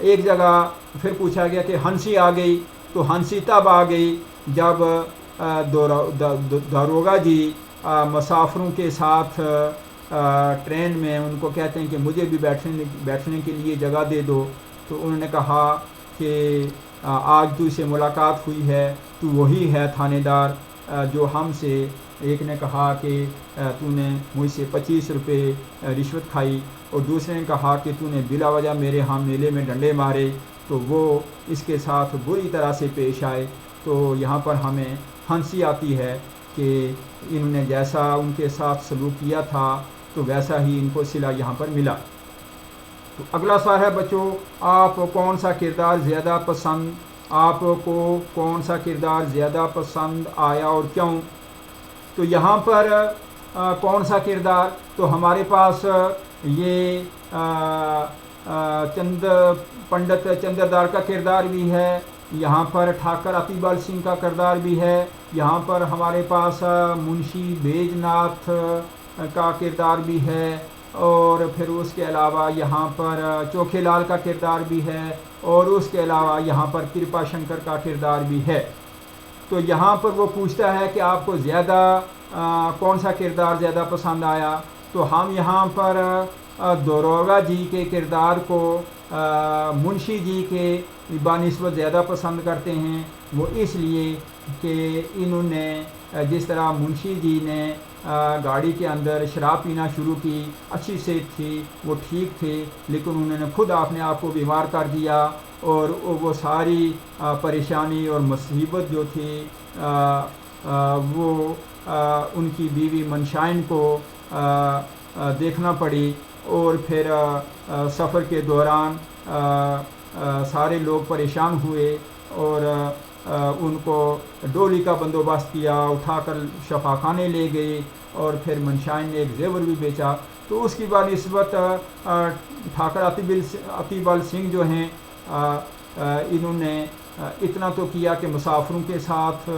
एक जगह फिर पूछा गया कि हंसी आ गई। तो हंसी तब आ गई जब दारोगा जी मुसाफिरों के साथ ट्रेन में उनको कहते हैं कि मुझे भी बैठने के लिए जगह दे दो। तो उन्होंने कहा कि आज तुझसे मुलाकात हुई है, तू वही है थानेदार जो हमसे, एक ने कहा कि तूने मुझसे 25 रुपये रिश्वत खाई, और दूसरे ने कहा कि तूने बिला वजह मेरे यहाँ मेले में डंडे मारे, तो वो इसके साथ बुरी तरह से पेश आए। तो यहाँ पर हमें हंसी आती है कि इन्होंने जैसा उनके साथ सलूक किया था तो वैसा ही इनको सिला यहाँ पर मिला। तो अगला सवाल है बच्चों, आप कौन सा किरदार ज़्यादा पसंद, आपको कौन सा किरदार ज़्यादा पसंद आया और क्यों? तो यहाँ पर कौन सा किरदार, तो हमारे पास ये पंडित चंद्रदार का किरदार भी है, यहाँ पर ठाकर अतिबल सिंह का किरदार भी है, यहाँ पर हमारे पास मुंशी बैजनाथ का किरदार भी है, और फिर उसके अलावा यहाँ पर चोखेलाल का किरदार भी है, और उसके अलावा यहाँ पर कृपा शंकर का किरदार भी है। तो यहाँ पर वो पूछता है कि आपको ज़्यादा कौन सा किरदार ज़्यादा पसंद आया। तो हम यहाँ पर दरोगा जी के किरदार को मुंशी जी के बानिस्बत ज़्यादा पसंद करते हैं। वो इसलिए कि इन्होंने जिस तरह मुंशी जी ने गाड़ी के अंदर शराब पीना शुरू की, अच्छी सेहत थी, वो ठीक थे, लेकिन उन्होंने खुद अपने आप को बीमार कर दिया, और वो सारी परेशानी और मुसीबत जो थी वो उनकी बीवी मनशाइन को देखना पड़ी। और फिर सफ़र के दौरान सारे लोग परेशान हुए और उनको डोली का बंदोबस्त किया, उठाकर शफाखाने ले गए, और फिर मनशाइन ने एक जेवर भी बेचा। तो उसकी बानिस्बत ठाकर अतिबल सिंह जो हैं, इन्होंने इतना तो किया कि मुसाफिरों के साथ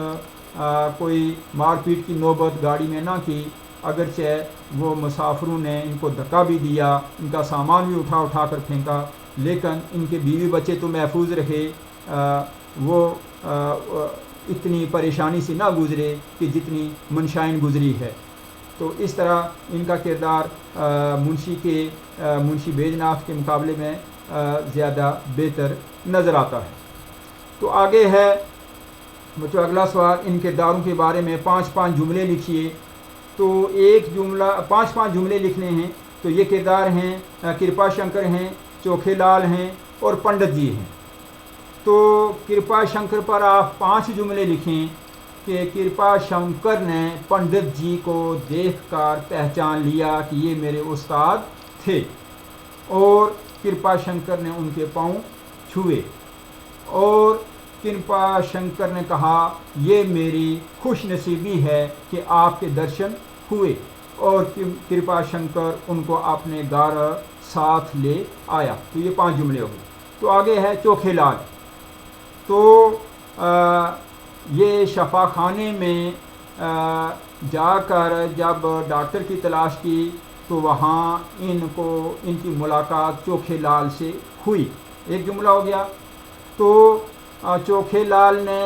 कोई मारपीट की नौबत गाड़ी में ना की, अगरचे वो मुसाफिरों ने इनको धक्का भी दिया, इनका सामान भी उठा कर फेंका, लेकिन इनके बीवी बच्चे तो महफूज रहे, वो इतनी परेशानी से ना गुज़रे कि जितनी मनशाइन गुज़री है। तो इस तरह इनका किरदार मुंशी बैजनाथ के मुकाबले में ज़्यादा बेहतर नज़र आता है। तो आगे है बच्चों अगला सवाल, इन किरदारों के बारे में 5-5 जुमले लिखिए। तो एक जुमला 5-5 जुमले लिखने हैं। तो ये किरदार हैं, कृपा शंकर हैं, चोखेलाल हैं और पंडित जी हैं। तो कृपा शंकर पर आप 5 जुमले लिखें कि कृपा शंकर ने पंडित जी को देखकर पहचान लिया कि ये मेरे उस्ताद थे, और कृपा शंकर ने उनके पाँव छुए, और कृपा शंकर ने कहा ये मेरी खुशनसीबी है कि आपके दर्शन हुए, और कृपा शंकर उनको अपने घर साथ ले आया। तो ये 5 जुमले हो गए। तो आगे है चोखेलाल। तो ये शफाखाने में जाकर जब डॉक्टर की तलाश की तो वहाँ इनकी मुलाकात चोखेलाल से हुई। एक जुमला हो गया। तो चोखेलाल ने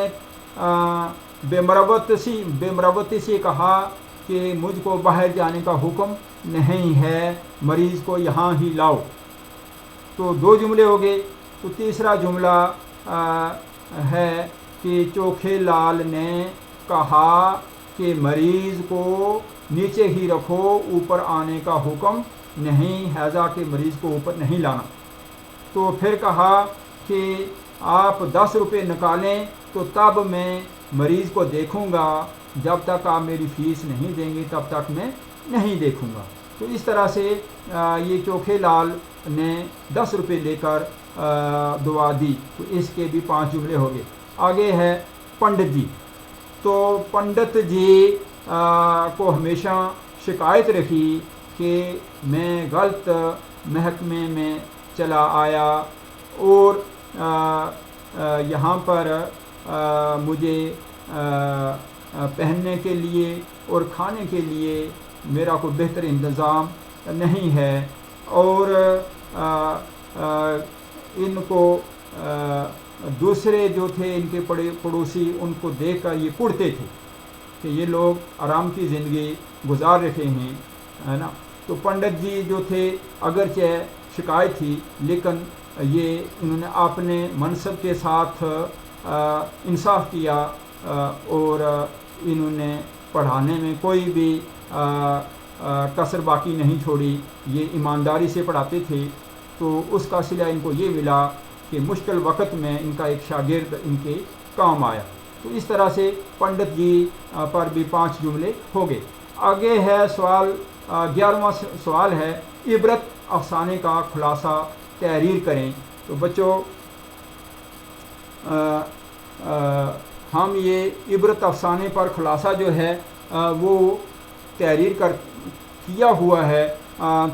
बेमरवती से कहा कि मुझको बाहर जाने का हुक्म नहीं है, मरीज़ को यहाँ ही लाओ। तो 2 जुमले हो गए। तो तीसरा जुमला है कि चोखेलाल ने कहा कि मरीज़ को नीचे ही रखो, ऊपर आने का हुक्म नहीं, हैज़ा के मरीज़ को ऊपर नहीं लाना। तो फिर कहा कि आप 10 रुपये निकालें तो तब मैं मरीज़ को देखूंगा, जब तक आप मेरी फ़ीस नहीं देंगे तब तक मैं नहीं देखूंगा। तो इस तरह से ये चोखेलाल ने 10 रुपये लेकर दुआ दी। तो इसके भी 5 जुमले हो गए। आगे है पंडित जी। तो पंडित जी को हमेशा शिकायत रखी कि मैं गलत महकमे में चला आया, और यहाँ पर मुझे पहनने के लिए और खाने के लिए मेरा कोई बेहतर इंतज़ाम नहीं है, और इनको दूसरे जो थे इनके पड़ोसी उनको देखकर ये कुड़ते थे कि ये लोग आराम की ज़िंदगी गुजार रहे हैं, है ना। तो पंडित जी जो थे अगरचे शिकायत थी, लेकिन ये इन्होंने अपने मनसब के साथ इंसाफ किया और इन्होंने पढ़ाने में कोई भी कसर बाकी नहीं छोड़ी। ये ईमानदारी से पढ़ाते थे। तो उसका सिला इनको ये मिला कि मुश्किल वक़्त में इनका एक शागिर्द इनके काम आया। तो इस तरह से पंडित जी पर भी 5 जुमले हो गए। आगे है सवाल 11वां सवाल है, इबरत अफसाने का खुलासा तहरीर करें। तो बच्चों हम ये इबरत अफसाने पर खुलासा जो है वो तहरीर किया हुआ है।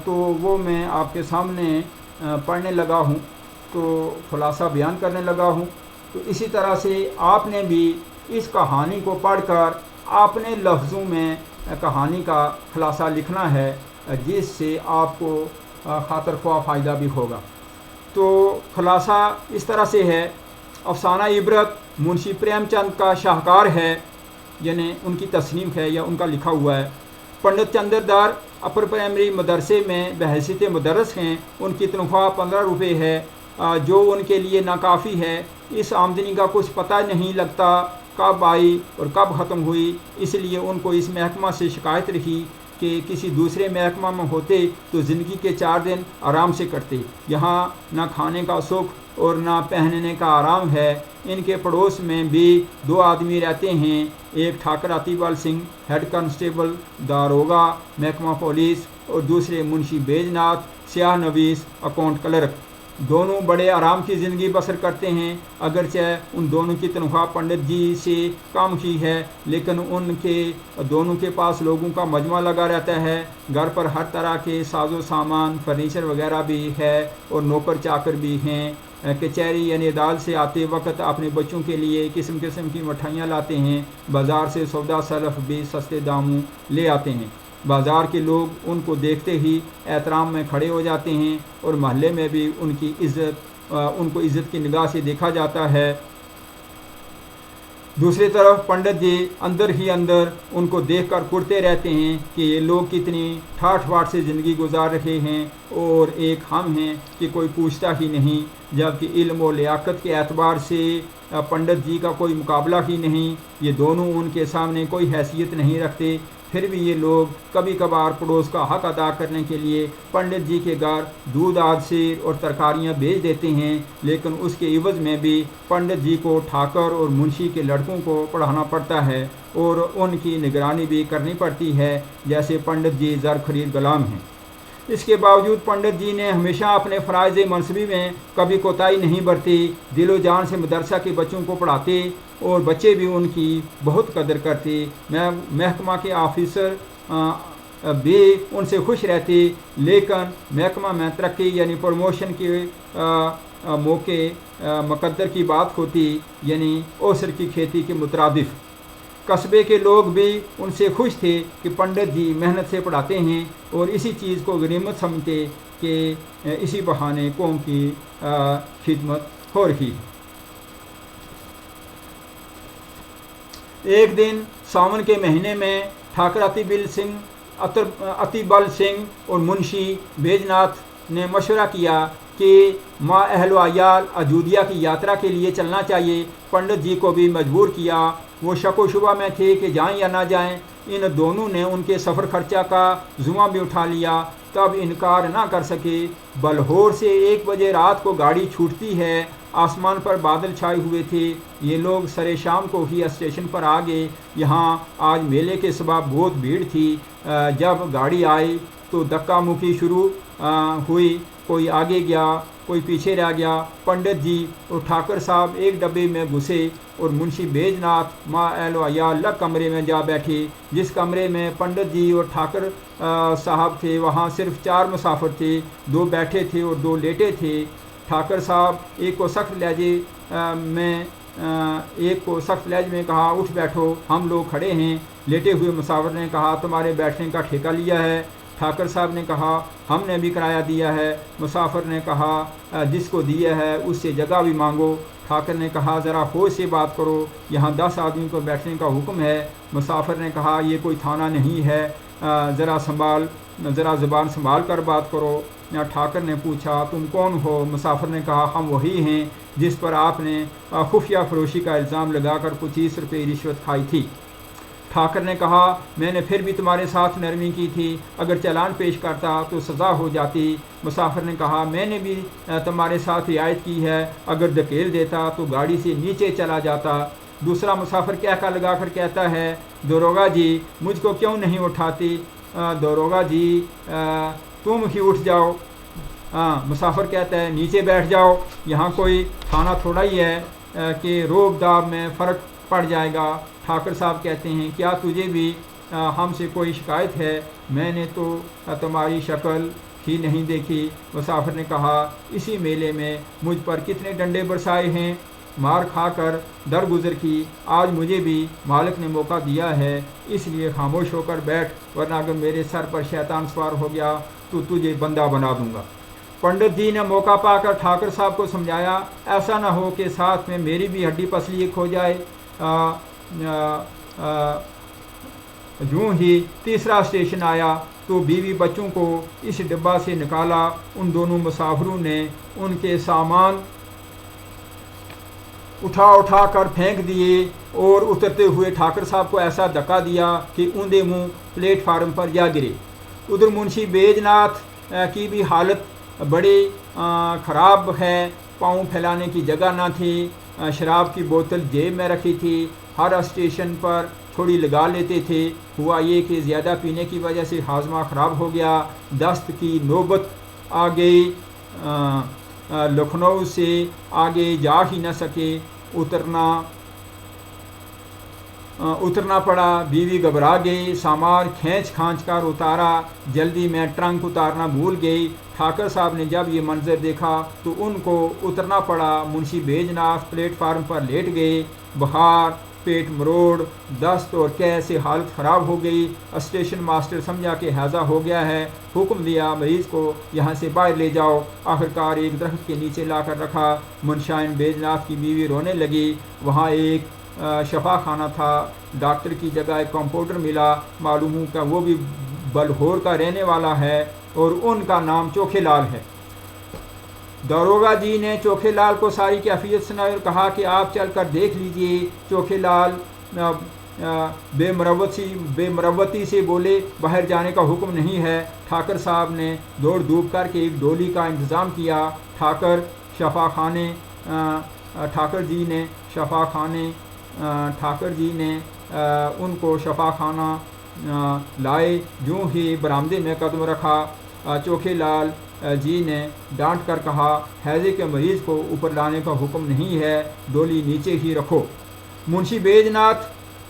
तो वो मैं आपके सामने पढ़ने लगा हूँ, तो खुलासा बयान करने लगा हूँ। तो इसी तरह से आपने भी इस कहानी को पढ़कर अपने लफ्ज़ों में कहानी का खुलासा लिखना है, जिससे आपको खातर ख्वाह फ़ायदा भी होगा। तो खुलासा इस तरह से है, अफसाना इबरत मुंशी प्रेमचंद का शाहकार है, यानी उनकी तस्नीफ़ है या उनका लिखा हुआ है। पंडित चंद्रदार अपर प्राइमरी मदरसे में बहैसियत मुदर्रिस हैं। उनकी तनख्वाह 15 रुपये है, जो उनके लिए नाकाफ़ी है। इस आमदनी का कुछ पता नहीं लगता कब आई और कब ख़त्म हुई, इसलिए उनको इस महकमा से शिकायत रही कि किसी दूसरे महकमा में होते तो ज़िंदगी के 4 दिन आराम से कटते। यहाँ ना खाने का सुख और ना पहनने का आराम है। इनके पड़ोस में भी 2 आदमी रहते हैं, एक ठाकर अतीबाल सिंह हेड कांस्टेबल दारोगा महकमा पुलिस और दूसरे मुंशी बैजनाथ स्याह नवीस अकाउंट क्लर्क। दोनों बड़े आराम की ज़िंदगी बसर करते हैं। अगरचे उन दोनों की तनख्वाह पंडित जी से कम ही है, लेकिन दोनों के पास लोगों का मजमा लगा रहता है। घर पर हर तरह के साजो सामान फर्नीचर वगैरह भी है और नौकर चाकर भी हैं। कचहरी यानी अदालत से आते वक्त अपने बच्चों के लिए किस्म किस्म की मिठाइयाँ लाते हैं। बाज़ार से सौदा सलफ भी सस्ते दामों ले आते हैं। बाज़ार के लोग उनको देखते ही एहतराम में खड़े हो जाते हैं और महल्ले में भी उनको इज़्ज़त की निगाह से देखा जाता है। दूसरी तरफ पंडित जी अंदर ही अंदर उनको देखकर कुड़ते रहते हैं कि ये लोग कितनी ठाठ बाट से ज़िंदगी गुजार रहे हैं और एक हम हैं कि कोई पूछता ही नहीं, जबकि इल्म और लियाकत के एतबार से पंडित जी का कोई मुकाबला ही नहीं। ये दोनों उनके सामने कोई हैसियत नहीं रखते। फिर भी ये लोग कभी कभार पड़ोस का हक अदा करने के लिए पंडित जी के घर दूध आद सेर और तरकारियाँ भेज देते हैं, लेकिन उसके इवज़ में भी पंडित जी को ठाकर और मुंशी के लड़कों को पढ़ाना पड़ता है और उनकी निगरानी भी करनी पड़ती है, जैसे पंडित जी ज़र खरीद गुलाम हैं। इसके बावजूद पंडित जी ने हमेशा अपने फ़राइज़ मनसबी में कभी कोताही नहीं बरती। दिलो जान से मदरसा के बच्चों को पढ़ाते और बच्चे भी उनकी बहुत कदर करते। महकमा के ऑफिसर भी उनसे खुश रहते, लेकिन महकमा में तरक्की यानी प्रमोशन के मौके मुकद्दर की बात होती, यानी ओसर की खेती के मुतरादिफ। कस्बे के लोग भी उनसे खुश थे कि पंडित जी मेहनत से पढ़ाते हैं और इसी चीज़ को गनीमत समझते कि इसी बहाने कौम की खिदमत हो रही है। एक दिन सावन के महीने में ठाकर अतीबल सिंह और मुंशी बैजनाथ ने मशवरा किया कि माँ अहल अयाल अजूदिया की यात्रा के लिए चलना चाहिए। पंडित जी को भी मजबूर किया। वो शक व शुबा में थे कि जाएं या ना जाएं। इन दोनों ने उनके सफ़र खर्चा का जुम्मा भी उठा लिया, तब इनकार ना कर सके। बलहोर से 1 बजे रात को गाड़ी छूटती है। आसमान पर बादल छाए हुए थे। ये लोग सरे शाम को ही स्टेशन पर आ गए। यहाँ आज मेले के सबब बहुत भीड़ थी। जब गाड़ी आई तो धक्का मुक्की शुरू हुई। कोई आगे गया, कोई पीछे रह गया। पंडित जी और ठाकर साहब एक डब्बे में घुसे और मुंशी बैजनाथ माँ अहल अयाल अलग कमरे में जा बैठे। जिस कमरे में पंडित जी और ठाकर साहब थे, वहाँ सिर्फ 4 मुसाफिर थे। 2 बैठे थे और 2 लेटे थे। ठाकर साहब एक को सख्त लहजे में कहा, उठ बैठो, हम लोग खड़े हैं। लेटे हुए मुसाफिर ने कहा, तुम्हारे बैठने का ठेका लिया है। ठाकर साहब ने कहा, हमने भी किराया दिया है। मुसाफिर ने कहा, जिसको दिया है उससे जगह भी मांगो। ठाकर ने कहा, ज़रा होश से बात करो, यहाँ 10 आदमी को बैठने का हुक्म है। मुसाफिर ने कहा, ये कोई थाना नहीं है, ज़रा ज़बान संभाल कर बात करो। ठाकर ने पूछा, तुम कौन हो? मुसाफिर ने कहा, हम वही हैं जिस पर आपने खुफिया फरोशी का इल्ज़ाम लगाकर 25 रुपये रिश्वत खाई थी। ठाकर ने कहा, मैंने फिर भी तुम्हारे साथ नरमी की थी, अगर चालान पेश करता तो सज़ा हो जाती। मुसाफिर ने कहा, मैंने भी तुम्हारे साथ रियायत की है, अगर धकेल देता तो गाड़ी से नीचे चला जाता। दूसरा मुसाफिर क्या का लगा कर कहता है, दरोगा जी मुझको क्यों नहीं उठाती? दरोगा जी तुम ही उठ जाओ। मुसाफिर कहता है, नीचे बैठ जाओ, यहाँ कोई थाना थोड़ा ही है कि रोब दाब में फ़र्क पड़ जाएगा। ठाकर साहब कहते हैं, क्या तुझे भी हमसे कोई शिकायत है? मैंने तो तुम्हारी शक्ल ही नहीं देखी। मुसाफिर ने कहा, इसी मेले में मुझ पर कितने डंडे बरसाए हैं, मार खाकर दरगुजर की। आज मुझे भी मालिक ने मौका दिया है, इसलिए खामोश होकर बैठ, वरना अगर मेरे सर पर शैतान सवार हो गया तो तुझे बंदा बना दूंगा। पंडित जी ने मौका पाकर ठाकर साहब को समझाया, ऐसा ना हो कि साथ में मेरी भी हड्डी पसली एक हो जाए। यूं ही तीसरा स्टेशन आया तो बीवी बच्चों को इस डिब्बा से निकाला। उन दोनों मुसाफिरों ने उनके सामान उठा कर फेंक दिए और उतरते हुए ठाकर साहब को ऐसा धक्का दिया कि ऊंधे मुंह प्लेटफार्म पर जा गिरे। उधर मुंशी बैजनाथ की भी हालत बड़ी ख़राब है, पाँव फैलाने की जगह ना थी, शराब की बोतल जेब में रखी थी, हर स्टेशन पर थोड़ी लगा लेते थे। हुआ ये कि ज़्यादा पीने की वजह से हाजमा ख़राब हो गया, दस्त की नौबत आ गई। लखनऊ से आगे जा ही न सके, उतरना पड़ा। बीवी घबरा गई, सामान खींच खांच कर उतारा, जल्दी में ट्रंक उतारना भूल गई। ठाकर साहब ने जब ये मंजर देखा तो उनको उतरना पड़ा। मुंशी बैजनाथ प्लेटफार्म पर लेट गए। बुखार, पेट मरोड़, दस्त और कैसे हालत ख़राब हो गई। स्टेशन मास्टर समझा कि हैज़ा हो गया है, हुक्म दिया मरीज़ को यहाँ से बाहर ले जाओ। आखिरकार एक दरख्त के नीचे लाकर रखा। मुंशाइन बैजनाथ की बीवी रोने लगी। वहाँ एक शफा खाना था, डॉक्टर की जगह एक कंपाउंडर मिला। मालूम हुआ कि वो भी बलहोर का रहने वाला है और उनका नाम चोखेलाल है। दरोगा जी ने चोखेलाल को सारी कैफियत सुनाई और कहा कि आप चलकर देख लीजिए। चोखेलाल बेमरवती से बोले, बाहर जाने का हुक्म नहीं है। ठाकर साहब ने दौड़ धूप करके एक डोली का इंतज़ाम किया। ठाकर जी ने उनको शफा खाना लाए। यूं ही बरामदे में कदम रखा, चोखेलाल जी ने डांट कर कहा, हैजे के मरीज़ को ऊपर लाने का हुक्म नहीं है, डोली नीचे ही रखो। मुंशी बैजनाथ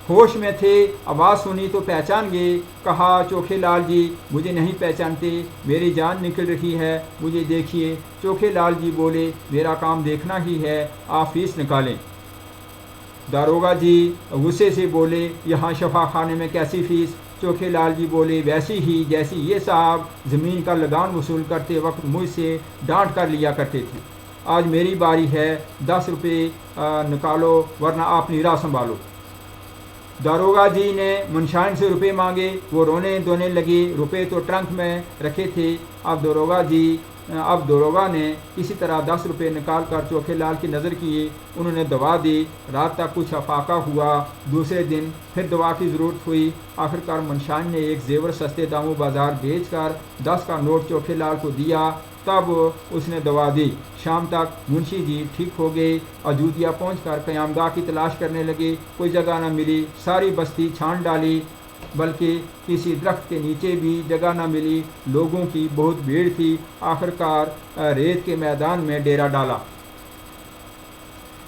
होश में थे, आवाज़ सुनी तो पहचान गए। कहा, चोखेलाल जी मुझे नहीं पहचानते, मेरी जान निकल रही है, मुझे देखिए। चोखेलाल जी बोले, मेरा काम देखना ही है, आप फीस निकालें। दारोगा जी गुस्से से बोले, यहाँ शफा खाने में कैसी फ़ीस? चोखेलाल जी बोले, वैसी ही जैसी ये साहब ज़मीन का लगान वसूल करते वक्त मुझसे डांट कर लिया करते थे। आज मेरी बारी है, 10 रुपये निकालो वरना आप नीरा संभालो। दारोगा जी ने मुंशाइन से रुपए मांगे, वो रोने धोने लगे। रुपए तो ट्रंक में रखे थे। अब दरोगा ने किसी तरह 10 रुपये निकाल कर चोखेलाल की नज़र किए। उन्होंने दवा दी। रात तक कुछ अफाका हुआ। दूसरे दिन फिर दवा की ज़रूरत हुई। आखिरकार मुंशाइन ने एक जेवर सस्ते दामों बाजार बेचकर 10 का नोट चोखेलाल को दिया। तब उसने दवा दी। शाम तक मुंशी जी ठीक हो गए। अजूदिया पहुंचकर क़यामगाह की तलाश करने लगे। कोई जगह न मिली। सारी बस्ती छान डाली, बल्कि किसी दरख्त के नीचे भी जगह न मिली। लोगों की बहुत भीड़ थी। आखिरकार रेत के मैदान में डेरा डाला।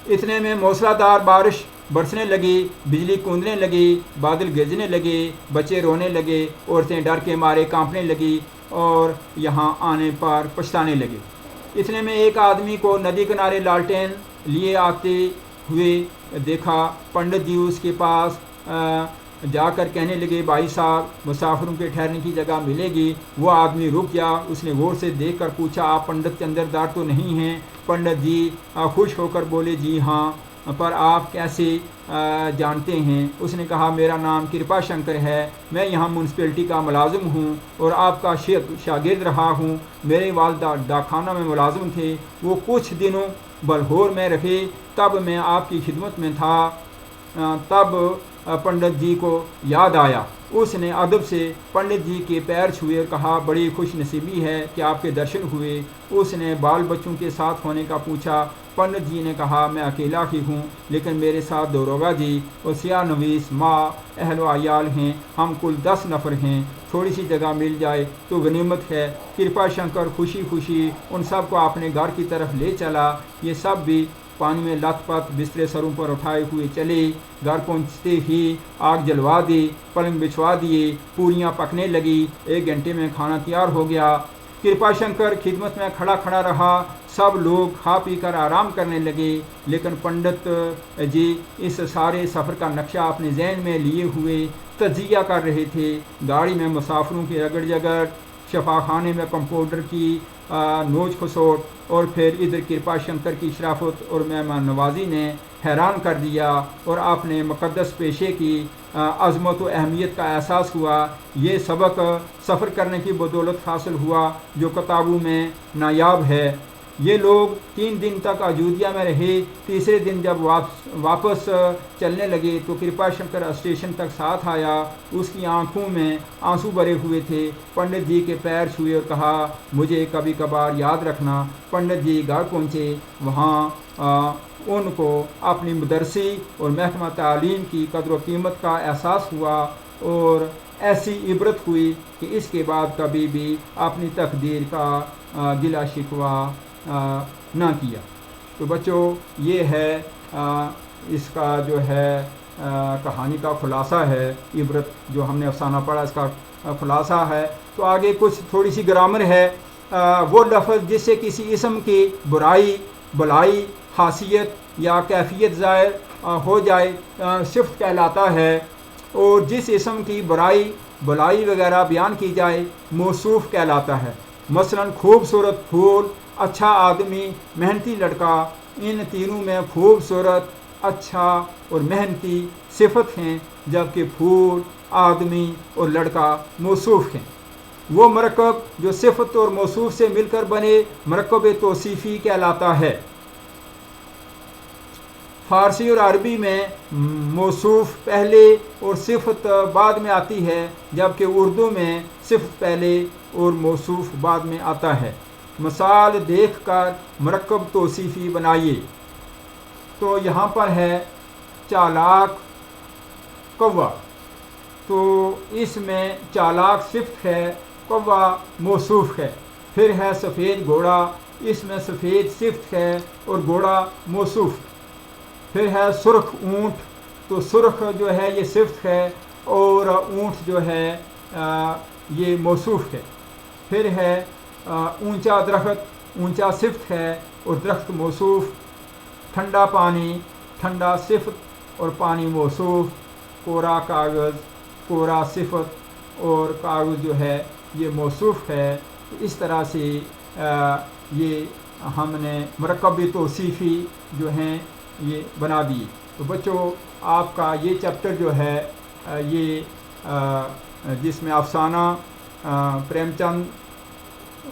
इतने में मूसलाधार बारिश बरसने लगी, बिजली कूदने लगी, बादल गरजने लगे, बच्चे रोने लगे, औरतें डर के मारे कांपने लगी और यहाँ आने पर पछताने लगे। इतने में एक आदमी को नदी किनारे लालटेन लिए आते हुए देखा। पंडित जी उसके पास जाकर कहने लगे, भाई साहब मुसाफिरों के ठहरने की जगह मिलेगी? वो आदमी रुक गया। उसने गौर से देखकर पूछा, आप पंडित चंद्रदार तो नहीं हैं? पंडित जी खुश होकर बोले, जी हाँ, पर आप कैसे जानते हैं? उसने कहा, मेरा नाम कृपा शंकर है, मैं यहाँ म्यूनसिपैलिटी का मुलाजिम हूँ और आपका शागिर्द रहा हूँ। मेरे वालिद डाकखाना में मुलाजिम थे, वो कुछ दिनों बलहोर में रहे, तब मैं आपकी खिदमत में था। तब पंडित जी को याद आया। उसने अदब से पंडित जी के पैर छुए और कहा, बड़ी खुश नसीबी है कि आपके दर्शन हुए। उसने बाल बच्चों के साथ होने का पूछा। पंडित जी ने कहा, मैं अकेला ही हूँ, लेकिन मेरे साथ दरोगा जी और सिया नवीस माँ अहल आयाल हैं। हम कुल 10 नफ़र हैं। थोड़ी सी जगह मिल जाए तो गनीमत है। कृपा शंकर खुशी खुशी उन सब को अपने घर की तरफ ले चला। ये सब भी पानी में लथपथ बिस्तरे सरों पर उठाए हुए चले। घर पहुंचते ही आग जलवा दी, पलंग बिछवा दिए, पूरियां पकने लगी। 1 घंटे में खाना तैयार हो गया। कृपा शंकर खिदमत में खड़ा खड़ा रहा। सब लोग खा पी कर आराम करने लगे, लेकिन पंडित जी इस सारे सफ़र का नक्शा अपने जहन में लिए हुए तजिया कर रहे थे। गाड़ी में मुसाफिरों की रगड़ जगड़, शफाखाने में कंपाउंडर की नोच खसोट और फिर इधर कृपा शंकर की शराफत और मेहमान नवाजी ने हैरान कर दिया और अपने मुक़द्दस पेशे की अज़मत व अहमियत का एहसास हुआ। ये सबक सफ़र करने की बदौलत हासिल हुआ जो किताबों में नायाब है। ये लोग 3 दिन तक अयोध्या में रहे। तीसरे दिन जब वापस चलने लगे तो कृपा शंकर स्टेशन तक साथ आया। उसकी आंखों में आंसू भरे हुए थे। पंडित जी के पैर छुए और कहा, मुझे कभी कभार याद रखना। पंडित जी घर पहुँचे। वहाँ उनको अपनी मदरसी और महकमा तालीम की कदर व कीमत का एहसास हुआ और ऐसी इबरत हुई कि इसके बाद कभी भी अपनी तकदीर का गिला शिकवा ना किया। तो बच्चों, ये है इसका जो है कहानी का खुलासा है। इबरत जो हमने अफसाना पढ़ा इसका खुलासा है। तो आगे कुछ थोड़ी सी ग्रामर है। वो लफ्ज़ जिससे किसी इसम की बुराई, भलाई, खासियत या कैफियत ज़ाहिर हो जाए सिफ़त कहलाता है, और जिस इसम की बुराई, भलाई वगैरह बयान की जाए मौसूफ़ कहलाता है। मसलन खूबसूरत फूल, अच्छा आदमी, मेहनती लड़का, इन तीनों में खूबसूरत, अच्छा और मेहनती सिफत हैं, जबकि फूल, आदमी और लड़का मौसूफ़ हैं। वो मरकब जो सिफत और मौसूफ़ से मिलकर बने मरकब तौसीफ़ी कहलाता है। फ़ारसी और अरबी में मौसूफ़ पहले और सिफत बाद में आती है, जबकि उर्दू में सिफत पहले और मौसूफ़ बाद में आता है। मिसाल देखकर मरकब तौसीफ़ी बनाइए। तो यहाँ पर है चालाक कौवा, तो इसमें चालाक सिफत है, कौवा मौसूफ़ है। फिर है सफ़ेद घोड़ा, इसमें सफ़ेद सिफत है और घोड़ा मौसूफ़। फिर है सुर्ख ऊँट, तो सुर्ख जो है ये सिफत है और ऊँट जो है ये मौसूफ़ है। फिर है ऊंचा दरख्त, ऊंचा सिफत है और दरख्त मौसूफ़। ठंडा पानी, ठंडा सिफत और पानी मौसूफ़। कोरा कागज़, कोरा सिफत और कागज़ जो है ये मौसूफ़ है। इस तरह से ये हमने मरकब तौसीफ़ी जो हैं ये बना दिए। तो बच्चों, आपका ये चैप्टर जो है ये जिसमें अफसाना प्रेमचंद,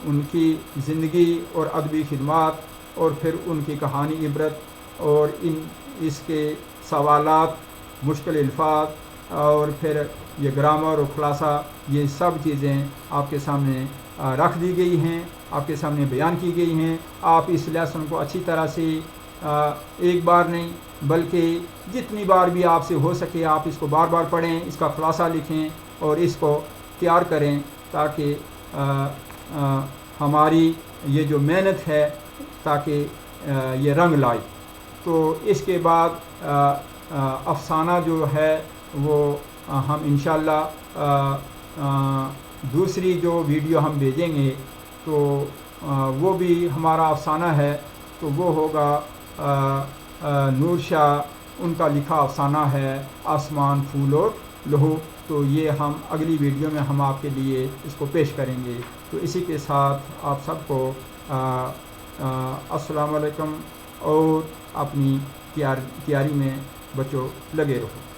उनकी ज़िंदगी और अदबी खिदमात और फिर उनकी कहानी इबरत और इसके सवालात, मुश्किल अल्फाज और फिर ये ग्रामर और खुलासा, ये सब चीज़ें आपके सामने रख दी गई हैं, आपके सामने बयान की गई हैं। आप इस लेसन को अच्छी तरह से एक बार नहीं बल्कि जितनी बार भी आपसे हो सके आप इसको बार बार पढ़ें, इसका खुलासा लिखें और इसको तैयार करें, ताकि हमारी ये जो मेहनत है ताकि ये रंग लाए। तो इसके बाद अफसाना जो है वो हम इंशाअल्लाह दूसरी जो वीडियो हम भेजेंगे तो वो भी हमारा अफसाना है, तो वो होगा नूर शाह, उनका लिखा अफसाना है आसमान, फूल और लहू। तो ये हम अगली वीडियो में हम आपके लिए इसको पेश करेंगे। तो इसी के साथ आप सबको अस्सलाम वालेकुम और अपनी तैयारी में बच्चों लगे रहो।